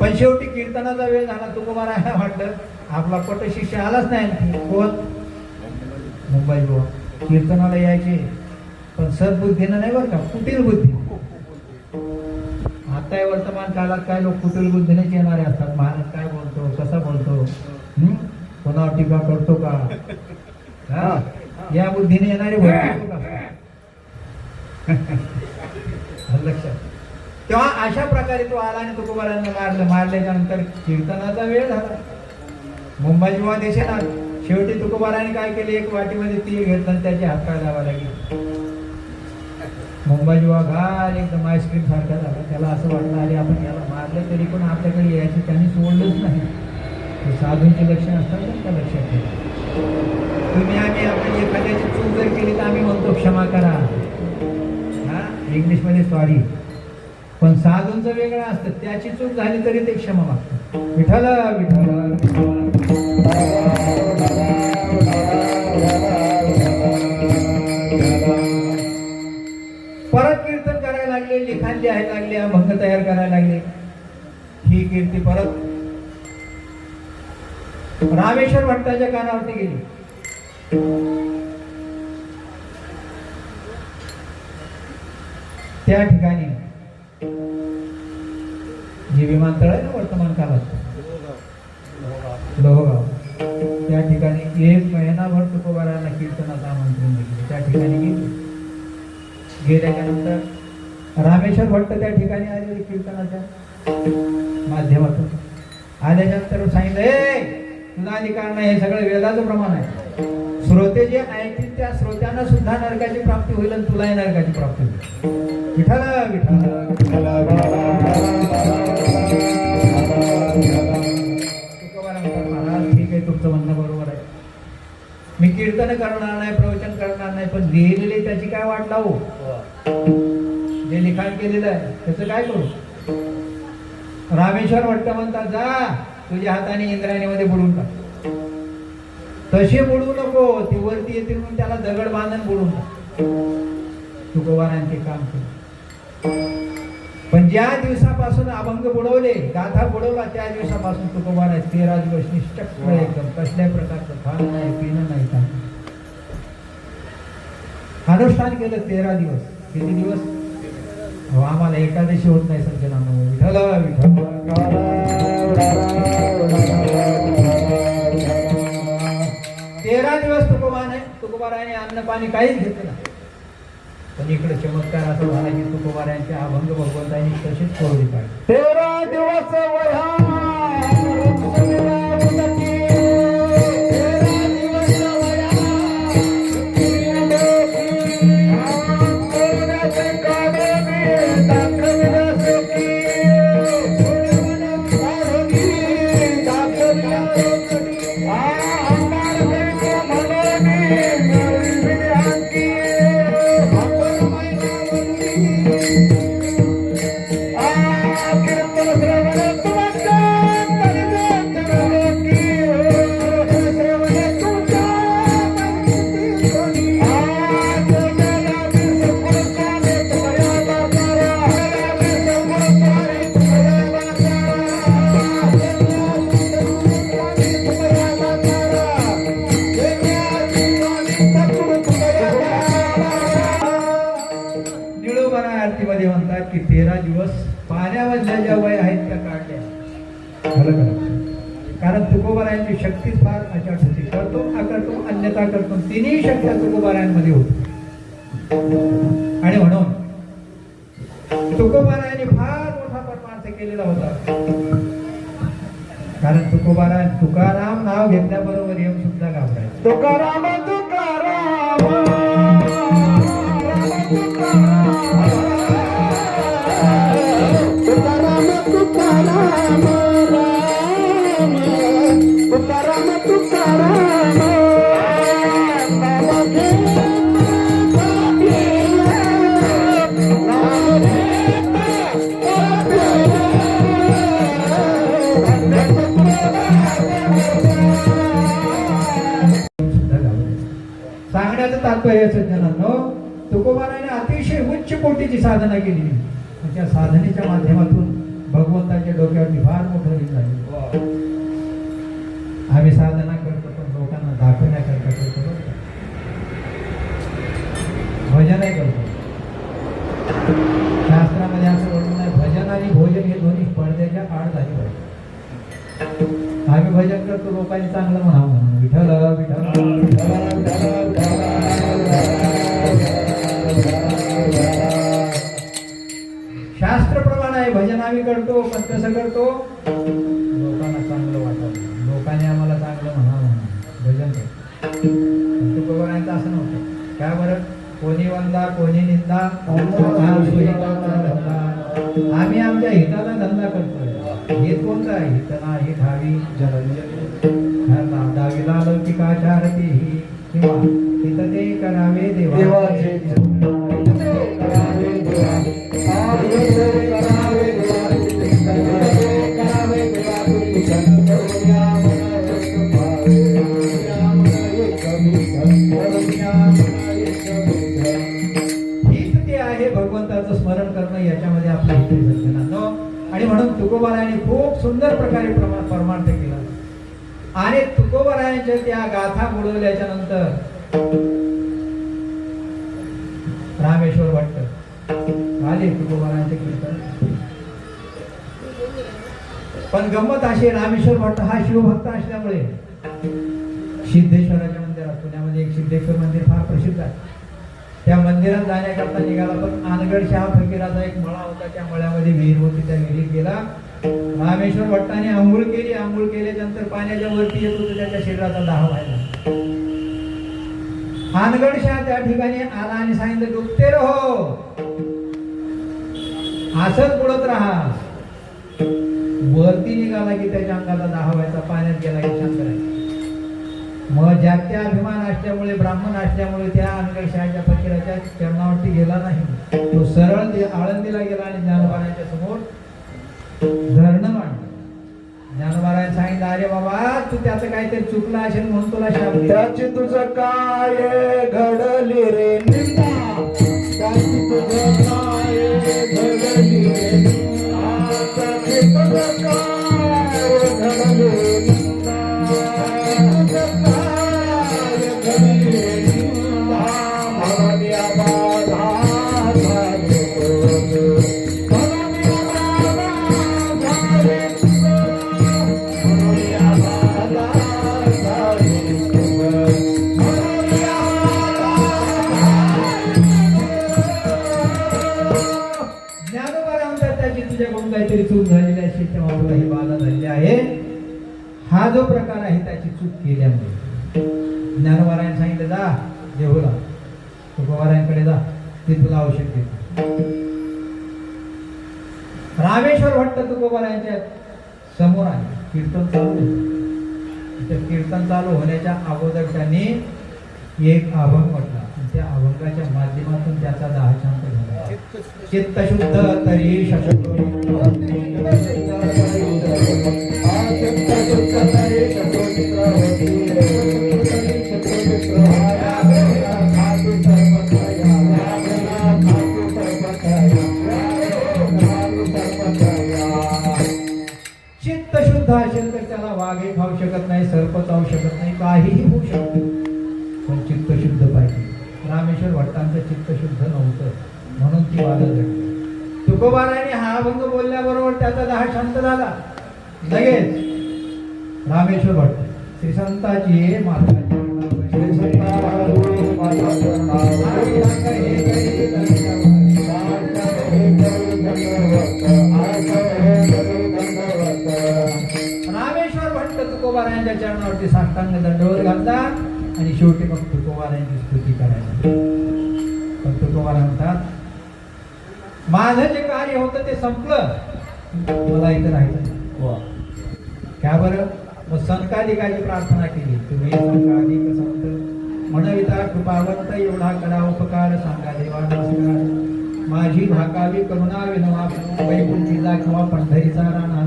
[SPEAKER 1] पण शेवटी कीर्तनाचा वेळ झाला. तुकोबाराला वाटलं आपला पट शिष्य आलाच नाही. कोण? मुंबाजी बुवा. कीर्तनाला यायचे पण सद्बुद्धीनं नाही बरं का, कुटील बुद्धी. आता या वर्तमान काळात काय लोक कुटील बुद्धीनेच येणारे असतात. महाराज काय बोलतो, कसा बोलतो, कोणावर टीका करतो का, या बुद्धीने येणारे भरपूर लक्षात. तेव्हा अशा प्रकारे तो आला आणि तुकोबारांना मारल्याच्या नंतर कीर्तनाचा वेळ झाला. मुंबाजी बुवा देशेना. शेवटी तुकोबाराने काय केले, एक वाटीमध्ये तीळ घेतलं आणि त्याची हातपाय लावा लागली. मुंबाजी बुवा घाल एकदम आईस्क्रीम सारखा झाला. त्याला असं वाटलं अरे आपण याला मारलं तरी पण आपल्याकडे यायचं त्यांनी सोडलंच नाही. साधूंचे लक्षण असतात ना, त्या लक्षात ठेवा. तुम्ही आम्ही आपण एखाद्याची चूक जर केली तर आम्ही म्हणतो क्षमा करा, इंग्लिशमध्ये सॉरी. पण साधूंचं वेगळं असतं. त्याची चूक झाली तरी ते क्षमा मागतात. विठ्ठल परत कीर्तन करायला लागले, लिखाण लिहायला लागले, अभंग तयार करायला लागले. ही कीर्ती परत रामेश्वर भट्टाच्या कानावरती गेली. त्या ठिकाणी जे विमानतळ आहे ना वर्तमान काळात, लोहगाव, त्या ठिकाणी 1 महिनाभर तुकोबारायांना कीर्तनाचं आमंत्रण दिले. त्या ठिकाणी गेल्याच्यानंतर रामेश्वर भट्ट त्या ठिकाणी आलेले कीर्तनाच्या माध्यमातून. आल्याच्यानंतर सांगितलं, तुला अधिकार नाही, हे सगळं वेदाचं प्रमाण आहे. श्रोते जे ऐकतील त्या श्रोत्यांना सुद्धा नरकाची प्राप्ती होईल आणि तुलाही नरकाची प्राप्ती होईल. विठ्ठल विठ्ठल. तुकोबाराय म्हणतात, महाराज ठीक आहे, तुमचं म्हणणं बरोबर आहे. मी कीर्तन करणार नाही, प्रवचन करणार नाही, पण लिहिलेली त्याची काय वाट लावू? जे लिखाण केलेलं आहे त्याचं काय करू? रामेश्वर भट्ट म्हणतात, जा तुझ्या हाताने इंद्रायणीमध्ये बुडून टाक. तसे बुडू नको, ती वरती येतील म्हणून त्याला दगड बांधून बुडून टाक. तुकोबारायांचे काम केले. पण ज्या दिवसापासून अभंग बुडवले, गाथा बुडवला, त्या दिवसापासून तुकोबाराय 13 दिवस निश्चक्र एकदम, कसल्याही प्रकारचं खाणं नाही, पिणं नाही, काय अनुष्ठान केलं 13 दिवस. किती दिवस? आम्हाला एकादशी होत नाही सज्जनांनो. विठ्ठल विठ्ठल. 13 दिवस तुकोबारायाने अन्न पाणी काहीच घेतलं नाही. पण इकडे चमत्कार असा झाला की तुकोबारायांचे अभंग भगवंतांनी तसेच कळवली पाहिजे.
[SPEAKER 2] 13 दिवस
[SPEAKER 1] आरतीमध्ये म्हणतात की 13 दिवस पाण्यामधल्या ज्या वय आहेत त्या काढल्या. कारण तुकोबारायांची शक्तीच फार अचाट होती. करतो अकरतो अन्यथा करतो, तिन्ही शक्त्या तुकोबारायांमध्ये होती. आणि म्हणून तुकोबारायांनी फार मोठा परमार्थ केलेला होता. कारण तुकाराम नाव घेतल्याबरोबर यम सुद्धा घाबरायचं.
[SPEAKER 2] तुकाराम
[SPEAKER 1] सांगण्याचं तात्पर्य सज्जनांनो, तुकोबाराने अतिशय उच्च कोटीची साधना केली. त्या साधनेच्या माध्यमातून भगवंताच्या डोक्यावरती फार मोठं ऋण झाले. आम्ही साधना करतो पण लोकांना दाखवण्याकरता करतो, भजनही करतो. शास्त्रामध्ये असं वर्णन आहे, भजन आणि भोजन हे दोन्ही पडद्याच्या आड झाले पाहिजे. आम्ही भजन करतो लोकांनी चांगलं म्हणावं म्हणून. विठ्ठल शास्त्र प्रमाण आहे. भजन आम्ही करतो पण कसं करतो? लोकांना चांगलं वाटावं, लोकांनी आम्हाला चांगलं म्हणावं म्हणून भजन करतो. तुकोबारायांचं असं नव्हतं. काय बरं? कोणी वंदा कोणी निंदा, आम्ही आमच्या हिताला धंदा करतोय. हित कोणतं आहे? हित नाही ठावी दावीला लौकिकाचारती किंवा हित ते करावे देवाचे. हित ते आहे भगवंताचं स्मरण करणं, याच्यामध्ये आपलं हित सज्जनांनो. आणि म्हणून तुकोबारायांनी खूप सुंदर प्रकारे परमार्थ केला. आणि तुकोबारायांच्या त्या गाथा बुडवल्याच्या नंतर रामेश्वर भट्ट आले तुकोबारायांचे कीर्तन. पण गंमत अशी, रामेश्वर भट्ट हा शिवभक्त असल्यामुळे सिद्धेश्वराच्या मंदिरात, पुण्यामध्ये एक सिद्धेश्वर मंदिर फार प्रसिद्ध आहे. त्या मंदिरात जाण्याकरता निघाला, पण आनगड शहा फकीराचा एक मळा होता, त्या मळ्यामध्ये विहीर होती, त्या विहिरीत गेला. रामेश्वर भट्टाने आंघोळ केली. आंघोळ केल्यानंतर पाण्याच्या वरती येत होतं, त्याच्या शरीराचा दाह व्हायला. आनगड शहा त्या ठिकाणी आला आणि सांगितलं, डुबते रहो, असंच बुडत राहा. वरती निघाला की त्याच्या अंगाचा दाह व्हायचा, पाण्यात गेला की शांत राहायचा. मग जागत्या अभिमान असल्यामुळे, ब्राह्मण असल्यामुळे त्या अनगड शहाच्या फकीराच्या चरणावरती गेला नाही. तो सरळ आळंदीला गेला आणि ज्ञानोबाराच्या समोर धरणं मांडलं. ज्ञानोबाराने सांगितलं, अरे बाबा, तू त्याचं काहीतरी चुकलं असेल म्हणून तुला शाप दिला.
[SPEAKER 2] त्याची तुझं काय घडली रे निंदा, त्याची तुझं काय घडली रे निंदा, त्याची तुझं काय घडली रे निंदा, तुझं काय घडली रे निंदा, मला बाधा झाली
[SPEAKER 1] तुझ्याकडून काहीतरी चूक झालेली असेल तेव्हा तुला ही बाधा झालेली आहे. हा जो प्रकार आहे त्याची चूक केल्यामुळे. ज्ञानोबारायण सांगितलं, जा देहूला, तुकोबारायांकडे जा, ते तुला औषध देतो. रामेश्वर भट्ट तुकोबारायांच्या समोर आहे, कीर्तन चालू आहे. कीर्तन चालू होण्याच्या अगोदर त्यांनी एक अभंग म्हटला, त्या अभंगाच्या माध्यमातून त्याचा दाह शांत झाला. चित्त शुद्ध तरी चित्त शुद्ध असेल तर त्याला वाघही खाऊ शकत नाही, सर्प चावू शकत नाही, काहीही होऊ शकत, पण चित्त शुद्ध पाहिजे. रामेश्वर भट्टांचं चित्त शुद्ध नव्हतं म्हणून ती वाद घडली. तुकोबारायांनी हा अभंग बोलल्याबरोबर त्याचा दाह शांत झाला. लगेच रामेश्वर भट्ट श्री संताची माता रामेश्वर भट्ट तुकोबारायांच्या चरणावरती साष्टांग दंडवत घातला आणि शेवटी मग तुकोबारायांची स्तुती करायला. पण तुकोबारा म्हणतात, माझं जे कार्य होतं ते संपलं, मला इथं राहायचं. काय बरं? मग संकाधिकाची प्रार्थना केली. तुम्ही संकाधिक संत म्हणविता कृपावंत, एवढा करा उपकार, सांगा देवा नमस्कार. माझी भाकावी करुणा विनवा, वैकुंठीचा किंवा पंढरीचा राणा,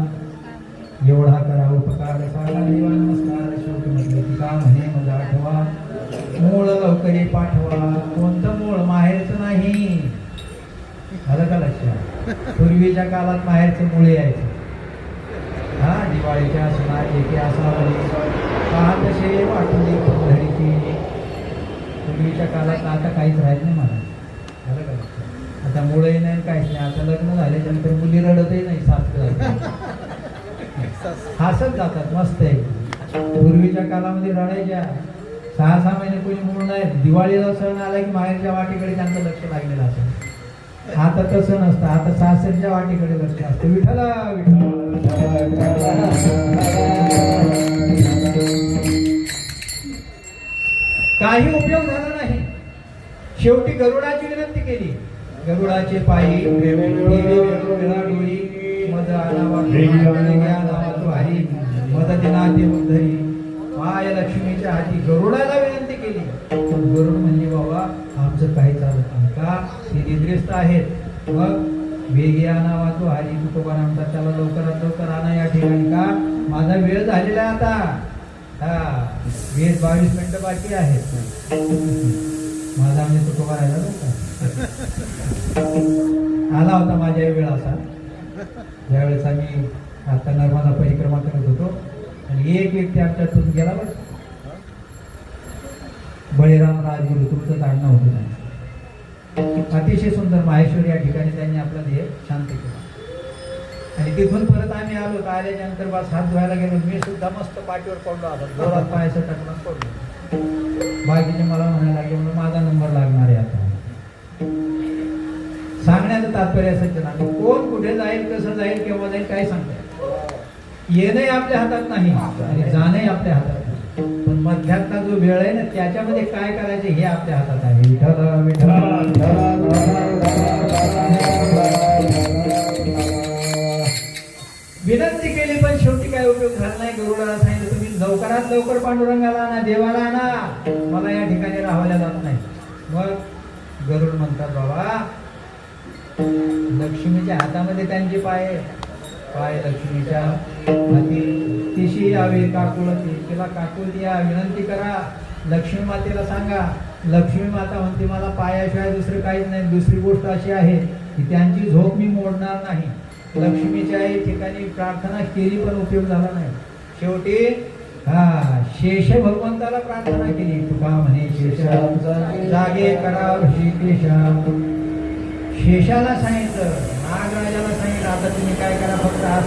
[SPEAKER 1] एवढा करा उपकार, सांगा देवा नमस्कार. शेवटी म्हटलं की का म्हणे मग आठवा, मूळ लवकरी पाठवा. कोणतं मूळ? माहेरचं नाही. आलं का लक्षात? पूर्वीच्या काळात माहेरचं मूळ यायचं. हा, दिवाळीच्या सणात एके असावं पाहत तसे वाटली पंढरीची. पूर्वीच्या काळात आता काहीच राहत नाही मला. आलं का लक्षात? आता मुळही नाही, काहीच नाही. आता लग्न झाल्याच्यानंतर मुली रडतही नाही, सासू हसत जातात, मस्त आहे. पूर्वीच्या काळामध्ये रडायच्या. 6-6 महिने कोणी मूळ नाही. दिवाळीला सण आला की माहेरच्या वाटीकडे त्यांचं लक्ष लागलेलं असतं. आता तसं नसतं. आता सासरच्या वाटीकडे लक्ष असतं. विठ्ठला काही उपयोग झाला नाही. शेवटी गरुडाची विनंती केली. गरुडाचे पायी डोळी मद आनावा हरी मद दिनाते उद्धरी, माय लक्ष्मीच्या हाती गरुडाला विनंती केली. पण गरुड म्हणजे बाबा आमचं काही चालत नाही का, ते निद्रिस्त आहेत. मग वेगी आणावा तो हरी, तुकोबारा म्हणतात त्याला लवकरात लवकर आणा या ठिकाणी, का माझा वेळ झालेला आहे आता. हा, 22 मिनिटं बाकी आहेत. माझा म्हणजे तुकोबारा आला होता माझ्या वेळ असा. ज्यावेळेस आम्ही आता नर्मदा परिक्रमा करत होतो आणि एक व्यक्ती आमच्यातून गेला. बळीराम राजगुरू, तुमचं आडनाव होतं त्यांचं. अतिशय सुंदर माहेश्वर या ठिकाणी त्यांनी आपला देह शांत केला. आणि तिथून परत आम्ही आलो तर आल्याच्या नंतर बस हात धुवायला गेलो. मी सुद्धा मस्त पाठीवर पडलो आलो, जोरात पायाचं टाकलं पडलो. बाकीचे मला म्हणायला लागले म्हणून माझा नंबर लागणार आहे आता. सांगण्याचं तात्पर्य असं ना, कोण कुठे जाईल, कसं जाईल, केव्हा जाईल, काय सांगता येणंही आपल्या हातात नाही आणि जाणंही आपल्या हातात नाही. पण मध्यातला जो वेळ आहे ना, त्याच्यामध्ये काय करायचे हे आपल्या हातात आहे. विठ्ठल विनंती केली पण शेवटी काय उपयोग झाला नाही. गरुडाला सांगितलं तुम्ही लवकरात लवकर पांडुरंगाला आणा, देवाला आणा, मला या ठिकाणी राहायला जात नाही. मग गरुड म्हणतात बाबा लक्ष्मीच्या हातामध्ये त्यांचे पाय लक्ष्मीच्या हाती. तिशी यावी काकुळती, तिला काकुळती या, विनंती करा, लक्ष्मी मातेला सांगा. लक्ष्मी माता म्हणते मला पायाशिवाय दुसरं काहीच नाही. दुसरी गोष्ट अशी आहे की त्यांची झोप मी मोडणार नाही. लक्ष्मीच्या ठिकाणी प्रार्थना केली पण उपयोग झाला नाही. शेवटी शेष भगवंताला प्रार्थना केली. तुका म्हणे शेषा जागे करा ऋषिकेशा. शेषाला सांगितलं, नागराजाला सांगितलं आता तुम्ही काय करा, फक्त हा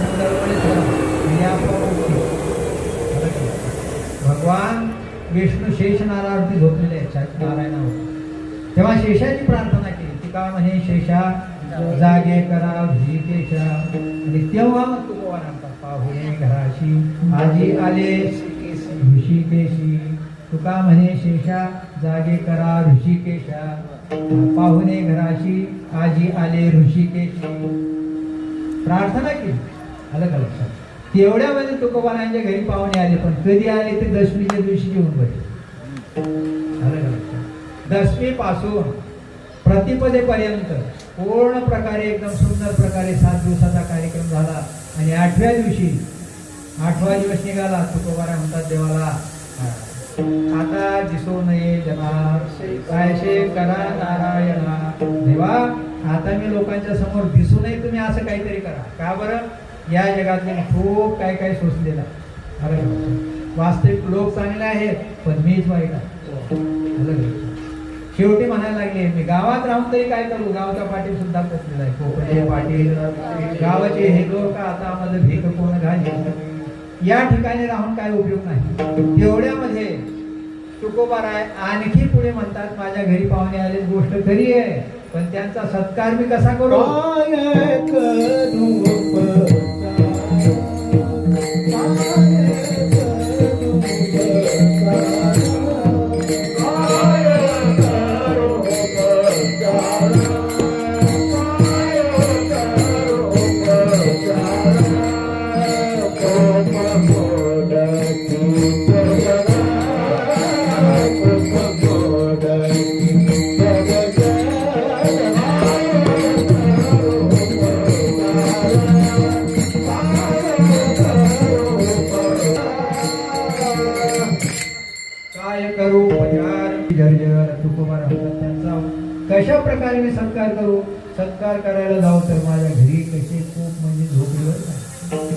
[SPEAKER 1] भगवान विष्णू शेष नारावरती झोपलेले आहेत नारायणावर. तेव्हा शेषाची प्रार्थना केली. तुका म्हणे शेषा जागे करा ऋषिकेशा. आणि तेव्हा मग तुकोबार म्हणतात पाहुणे घराशी आजी आले ऋषिकेशी. तुका म्हणे शेषा जागे करा ऋषिकेशा. पाहुणे घराशी आजी आले ऋषिकेशी. प्रार्थना केली. आलं का लक्षात? तेवढ्यामध्ये तुकोबारांच्या घरी पाहुणे आले, पण कधी आले ते दशमीच्या दिवशी घेऊन बसले. आलं का लक्षात? दशमी पासून प्रतिपदेपर्यंत पूर्ण प्रकारे एकदम सुंदर प्रकारे 7 दिवसाचा कार्यक्रम झाला. आणि 8व्या दिवस निघाला. तुकोबारा म्हणतात देवाला आता दिसू नये जना कायशे करा नारायणा. देवा आता मी लोकांच्या समोर दिसू नये, तुम्ही असं काहीतरी करा. का बरं? या जगातले खूप काय काय सोसलेला. अरे वास्तविक लोक चांगले आहेत पण मीच वाईट आहे. शेवटी म्हणायला लागले मी गावात राहून तरी काय करू. गावचा पाटील सुद्धा बसलेला आहे. कोकणे पाटील गावाचे हे लोक आता आम्हाला भीक कोण घाली. या ठिकाणी राहून काय उपयोग नाही. तेवढ्यामध्ये तुकोबाराय आणखी पुढे म्हणतात माझ्या घरी पाहुणे आले, गोष्ट खरी आहे पण त्यांचा सत्कार मी कसा करू. कशा प्रकारे मी सत्कार करू. सत्कार करायला जाऊ तर माझ्या घरी कसे खूप म्हणजे झोपडीवर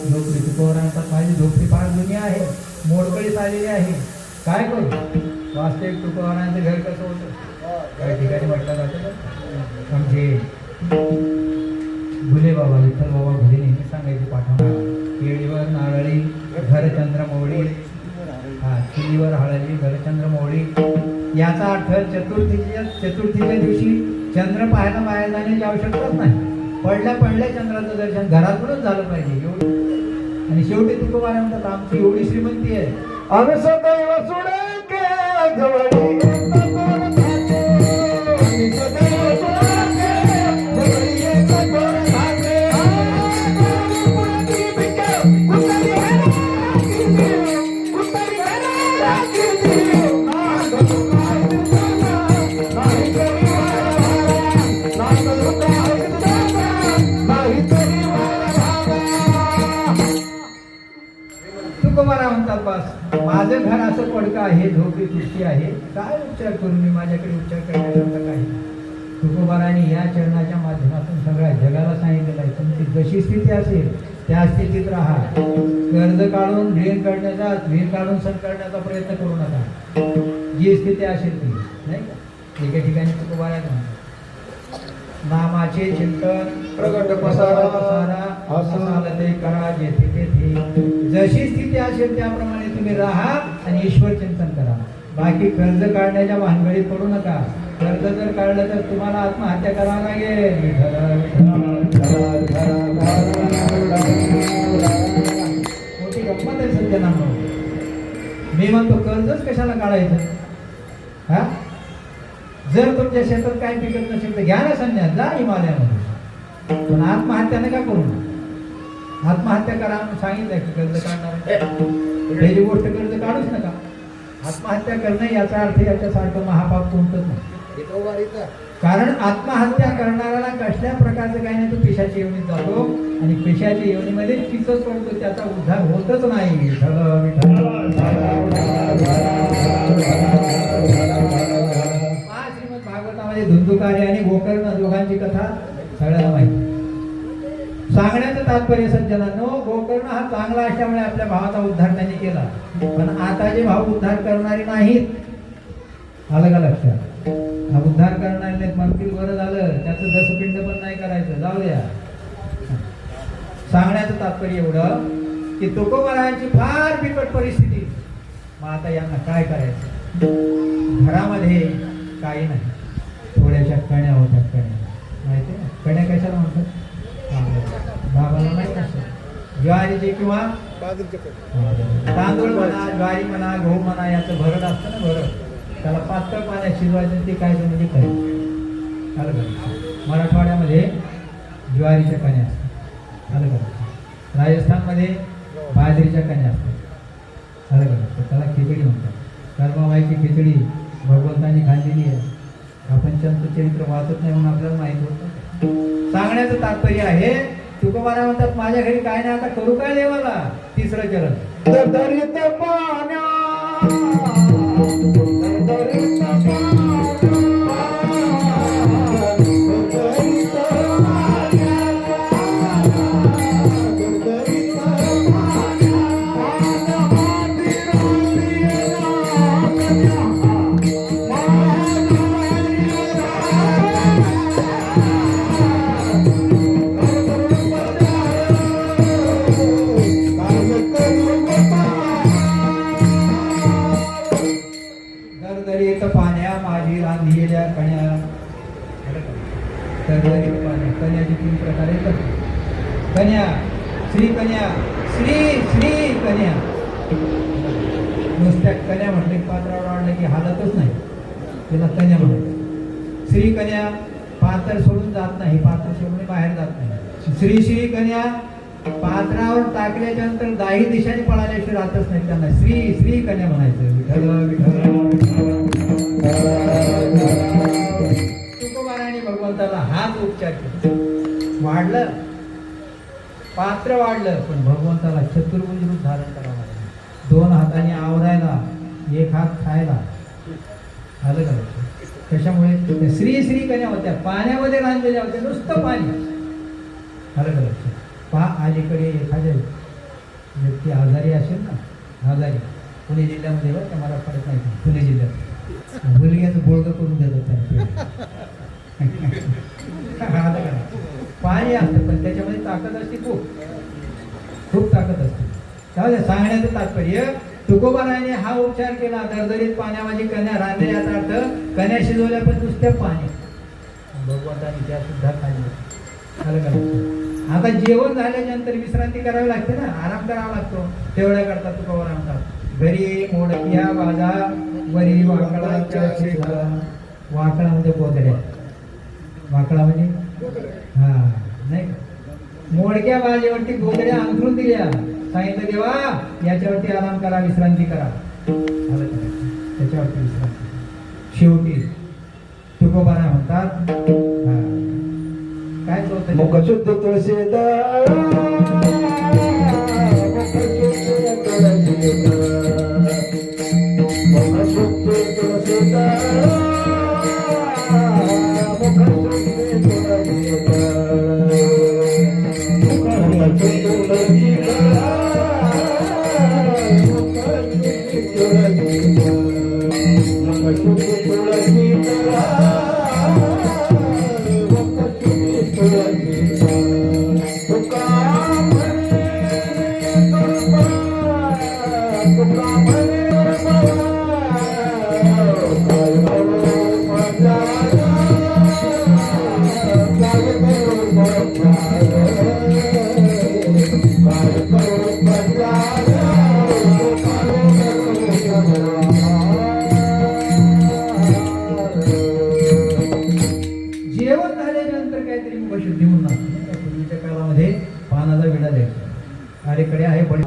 [SPEAKER 1] झोपडी. तुकोबारांचा माझी झोपडी फार जुनी आहे, मोडकळीस आलेली आहे. काय करू. वास्तविक तुकोबारांचं घर कसं होतं काही ठिकाणी म्हटलं जातं. आमचे भुले बाबा विठ्ठल बाबा भुले नेहमी सांगायचे पाठवणार केळीवर नारळी घर चंद्रमौळी. चुलीवर हळदी घर चंद्रमौळी. याचा अर्थ चतुर्थीच्या दिवशी चंद्र पाहायला बाहेर जाण्याची आवश्यकताच नाही. पडल्या चंद्राचं दर्शन घरातूनच झालं पाहिजे एवढं. आणि शेवटी तुकोबारा म्हणतात आमची एवढी श्रीमंती आहे. तुकोबारा म्हणतात बस माझं घर असं पडकं आहे, झोपडी तुष्टी आहे, काय उपचार करू मी. माझ्याकडे उपचार करण्यासारखं काही. तुकोबाराने या चरणाच्या माध्यमातून सगळ्या जगाला सांगितलेलं आहे तुमची जशी स्थिती असेल त्या स्थितीत राहा. कर्ज काढून ऋण काढून सण करण्याचा प्रयत्न करू नका. जी स्थिती असेल ती नाही का. एका ठिकाणी तुकोबाराने म्हणतात नामाचे चिंतन प्रगट पसारा ते करा जेथे तेथे. जशी स्थिती असेल त्याप्रमाणे तुम्ही राहा आणि ईश्वर चिंतन करा. बाकी कर्ज काढण्याच्या भानगडीत पडू नका. कर्ज जर काढलं तर तुम्हाला आत्महत्या करावं लागेल. मोठी गंमत आहे सज्जनांनो. मी म्हणतो कर्जच कशाला काढायचं. हा, जर तुमच्या शेतात काय पिकत नसेल तर घ्या ना संन्यास, जा हिमालयामध्ये. पण आत्महत्या नका करू. आत्महत्या करा म्हणून सांगितलंय की कर्ज काढणार पहिली गोष्ट कर्ज काढूच नका. आत्महत्या करणं याचा अर्थ याच्यासारखं महापाप कोणतंच नाही. कारण आत्महत्या करणाऱ्याला कसल्या प्रकारचं काही नाही, तो पेशाच्या योनीत जातो आणि पेशाच्या योनीमध्ये चिचच पडतो, त्याचा उद्धार होतच नाही. श्रीमद भागवतामध्ये धुंदुकारी आणि गोकर्ण दोघांची कथा सगळ्यांना माहिती. सांगण्याचं तात्पर्य सज्जनांनो, गोकर्ण हा चांगला असल्यामुळे आपल्या भावाचा उद्धार त्यांनी केला. पण आता जे भाव उद्धार करणारे नाहीत, आलं का लक्षात. हा उद्धार करणारे म्हणतील बरं झालं, त्याचं दसपिंड पण नाही करायचं, जाऊ द्या. सांगण्याचं तात्पर्य एवढं की तुकोबारायांची फार बिकट परिस्थिती. मग आता यांना काय करायचं. घरामध्ये काही नाही, थोड्याशा कण्या होत्या. कण्या माहिती आहे, कण्या कशाला म्हणतात. बाबाला माहित असतं. ज्वारीचे किंवा तांदूळ म्हणा, ज्वारी म्हणा, गहू म्हणा, याचं भरड असतं ना, भरड. त्याला पातळ पाण्यात शिजवायचं, ते काय म्हणजे काय. आलं का. मराठवाड्यामध्ये ज्वारीच्या कण्या असतात. आलं का. राजस्थानमध्ये बाजरीच्या कण्या असतात. आलं का. त्याला खिचडी म्हणतात. कर्माबाईची खिचडी भगवंतांनी खाल्लेली आहे. आपण चरित्र वाचत नाही म्हणून आपल्याला माहित होतं. सांगण्याचं तात्पर्य आहे, तुकोबारा म्हणतात माझ्या घरी काय नाही, आता करू काय देवाला. तिसरं चरण.
[SPEAKER 2] दरित पाण्या
[SPEAKER 1] कन्याची तीन प्रकार आहेत. कन्या, श्री कन्या, श्री श्री कन्या. नुसत्या कन्या म्हटले पात्रावर वाढलं की हालतच नाही, त्याला कन्या म्हणतात. श्री कन्या पात्र सोडून जात नाही, पात्र सोडून बाहेर जात नाही. श्री श्री कन्या पात्रावर टाकल्याच्या नंतर दाही दिशाने पळाल्याशिवाय राहतच नाही, त्यांना श्री श्री कन्या म्हणायचं. विठ्ठल विठ्ठल. तुकोबाराने भगवंताला हाच उपचार केला. वाढलं, पात्र वाढलं, पण भगवंताला चतुर्भुज रूप धारण करावं लागलं. दोन हाताने आवरायला, एक हात खायला. आलं का. कशामुळे. श्री श्री कन्या होत्या, पाण्यामध्ये रांधलेल्या होत्या, नुसतं पाणी. आलं का. पहा, अलीकडे एखाद्या व्यक्ती आजारी असेल ना, आजारी पुणे जिल्ह्यामध्ये बरं का, मला फरक नाही, पुणे जिल्ह्यात मुलग्याचं बोळगं करून देतात. पाणी असतं पण त्याच्यामध्ये ताकद असते, खूप ताकद असते. त्यामुळे सांगण्याचं तात्पर्य, तुकोबाराने हा उपचार केला. दरदरीत पाण्यामध्ये कन्या रांधले, याचा अर्थ कन्या शिजवल्या पण नुसत्या पाणी. भगवंताने त्या सुद्धा खाल्ल्या. आलं का. आता जेवण झाल्याच्या नंतर विश्रांती करावी लागते ना, आराम करावा लागतो. तेवढ्या करता तुकोबारा म्हणतात, घरी मोडक्या बाजा वरी वाकळाच्या शेजा. वाकळा म्हणजे गोदड्या. वाकळा म्हणजे हा नाही, मोडक्या बाजेवरती गोदड्या अंथरून दिल्या. सांगितलं देवा याच्यावरती आराम करा, विश्रांती करा. त्याच्यावरती विश्रांती. शेवटी तुकोबारा म्हणतात, काय बोलतात,
[SPEAKER 2] मुखशुद्ध तुळशीदार, मुखशुद्ध तुळशीदार, तुका
[SPEAKER 1] जेवण झाल्याच्या नंतर काहीतरी मुखशुद्धी म्हणून असते नाही का? पूर्वीच्या काळामध्ये पानाचा विडा द्यायचा, अलीकडे आहे बळी,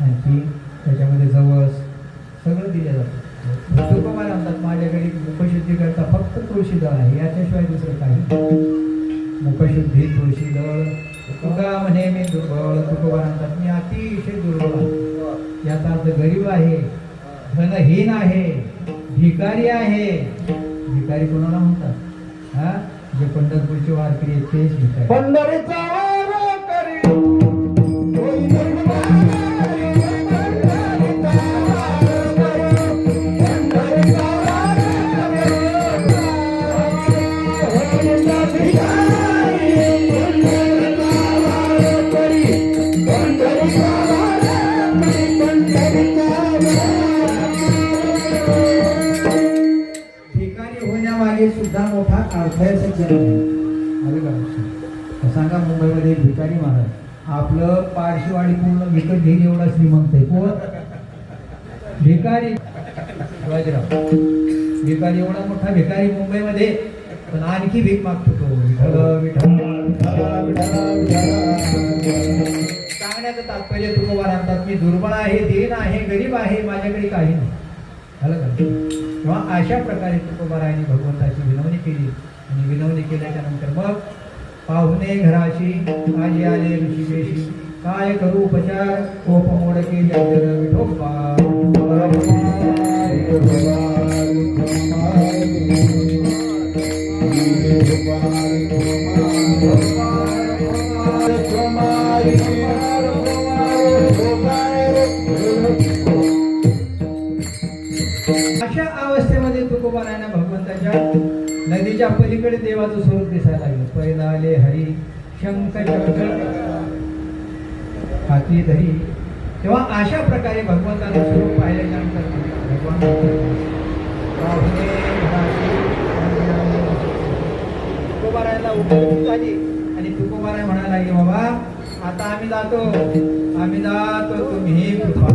[SPEAKER 1] आणखी त्याच्यामध्ये जवस सगळं दिलं जातं. तुकोबा म्हणतात माझ्याकडे मुखशुद्धी करता फक्त तुळशी दळ आहे, याच्याशिवाय दुसरं काही. मुखशुद्धी तुळशी दळ. तुका म्हणे मी दुर्बळ. तुकोबा म्हणतात मी अतिशय दुर्बळ आहे. याचा अर्थ गरीब आहे, धनहीन आहे, भिकारी आहे. भिकारी कोणाला म्हणतात? हा, जे पंढरपूरचे वारकरी आहेत तेच भिकारी.
[SPEAKER 2] पंढरीचा वार करी होई निर्माण. पंढरीचा वार करी, पंढरीचा वार करी, होईचा भिकारी. पंढरीचा वार करी, पंढरीचा वार करी, पंढरीचा
[SPEAKER 1] भिकारी होण्यामागे सुद्धा मोठा अर्थ आहे सज्जन. अरे का सांगा, मुंबईमध्ये एक भिकारी महाराज आपलं पारशीवाडी पूर्ण विकत घेईल एवढा श्रीमंत आहे. कोण? भिकारी शिवाजीराव. भिकारी एवढा मोठा भिकारी मुंबईमध्ये, पण आणखी भीक मागतो तो. विठ्ठल विठ्ठल. सांगण्याचं तात्पर्य तुकोबा म्हणतात मी दुर्बळ आहे, दीन आहे, गरीब आहे, माझ्याकडे काही नाही. झालं का? तेव्हा अशा प्रकारे तुकोबारायांनी भगवंताची विनवणी केली, आणि विनवणी केल्याच्या नंतर मग पाहुणे घराशी आजी आले ऋषिकेशी, काय करू उपचार, कोप मोड केली विठोबा. अशा अवस्थेमध्ये तुकोबारायांना भगवंताच्या नदीच्या पलीकडे देवाचं स्वरूप दिसायला लागलं. पहिला आले हरी शंख हाती धरी. तेव्हा अशा प्रकारे भगवंताचं स्वरूप पाहिल्याच्या नंतर भगवान तुकोबारायांना उपस्थित झाली, आणि तुकोबाराय म्हणायला लागले बाबा आता आम्ही जातो, आम्ही जातो, तुम्ही कृपा.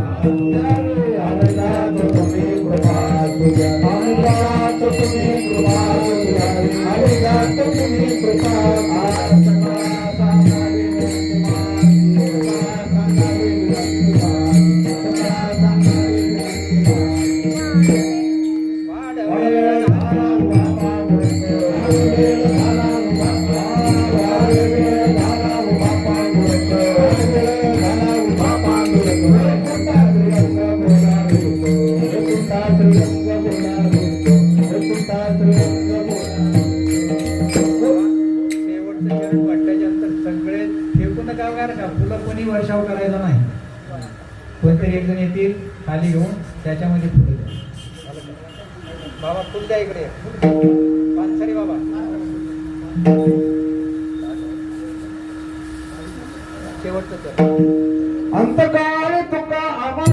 [SPEAKER 1] कोणी वर्षाव करायचा नाही. कोणतरी एक जण येतील खाली घेऊन त्याच्यामध्ये फुलं द्या. बाबा फुल द्या इकडे, पानसरी बाबा. शेवटचं
[SPEAKER 2] अंतकाळ तुका आवाज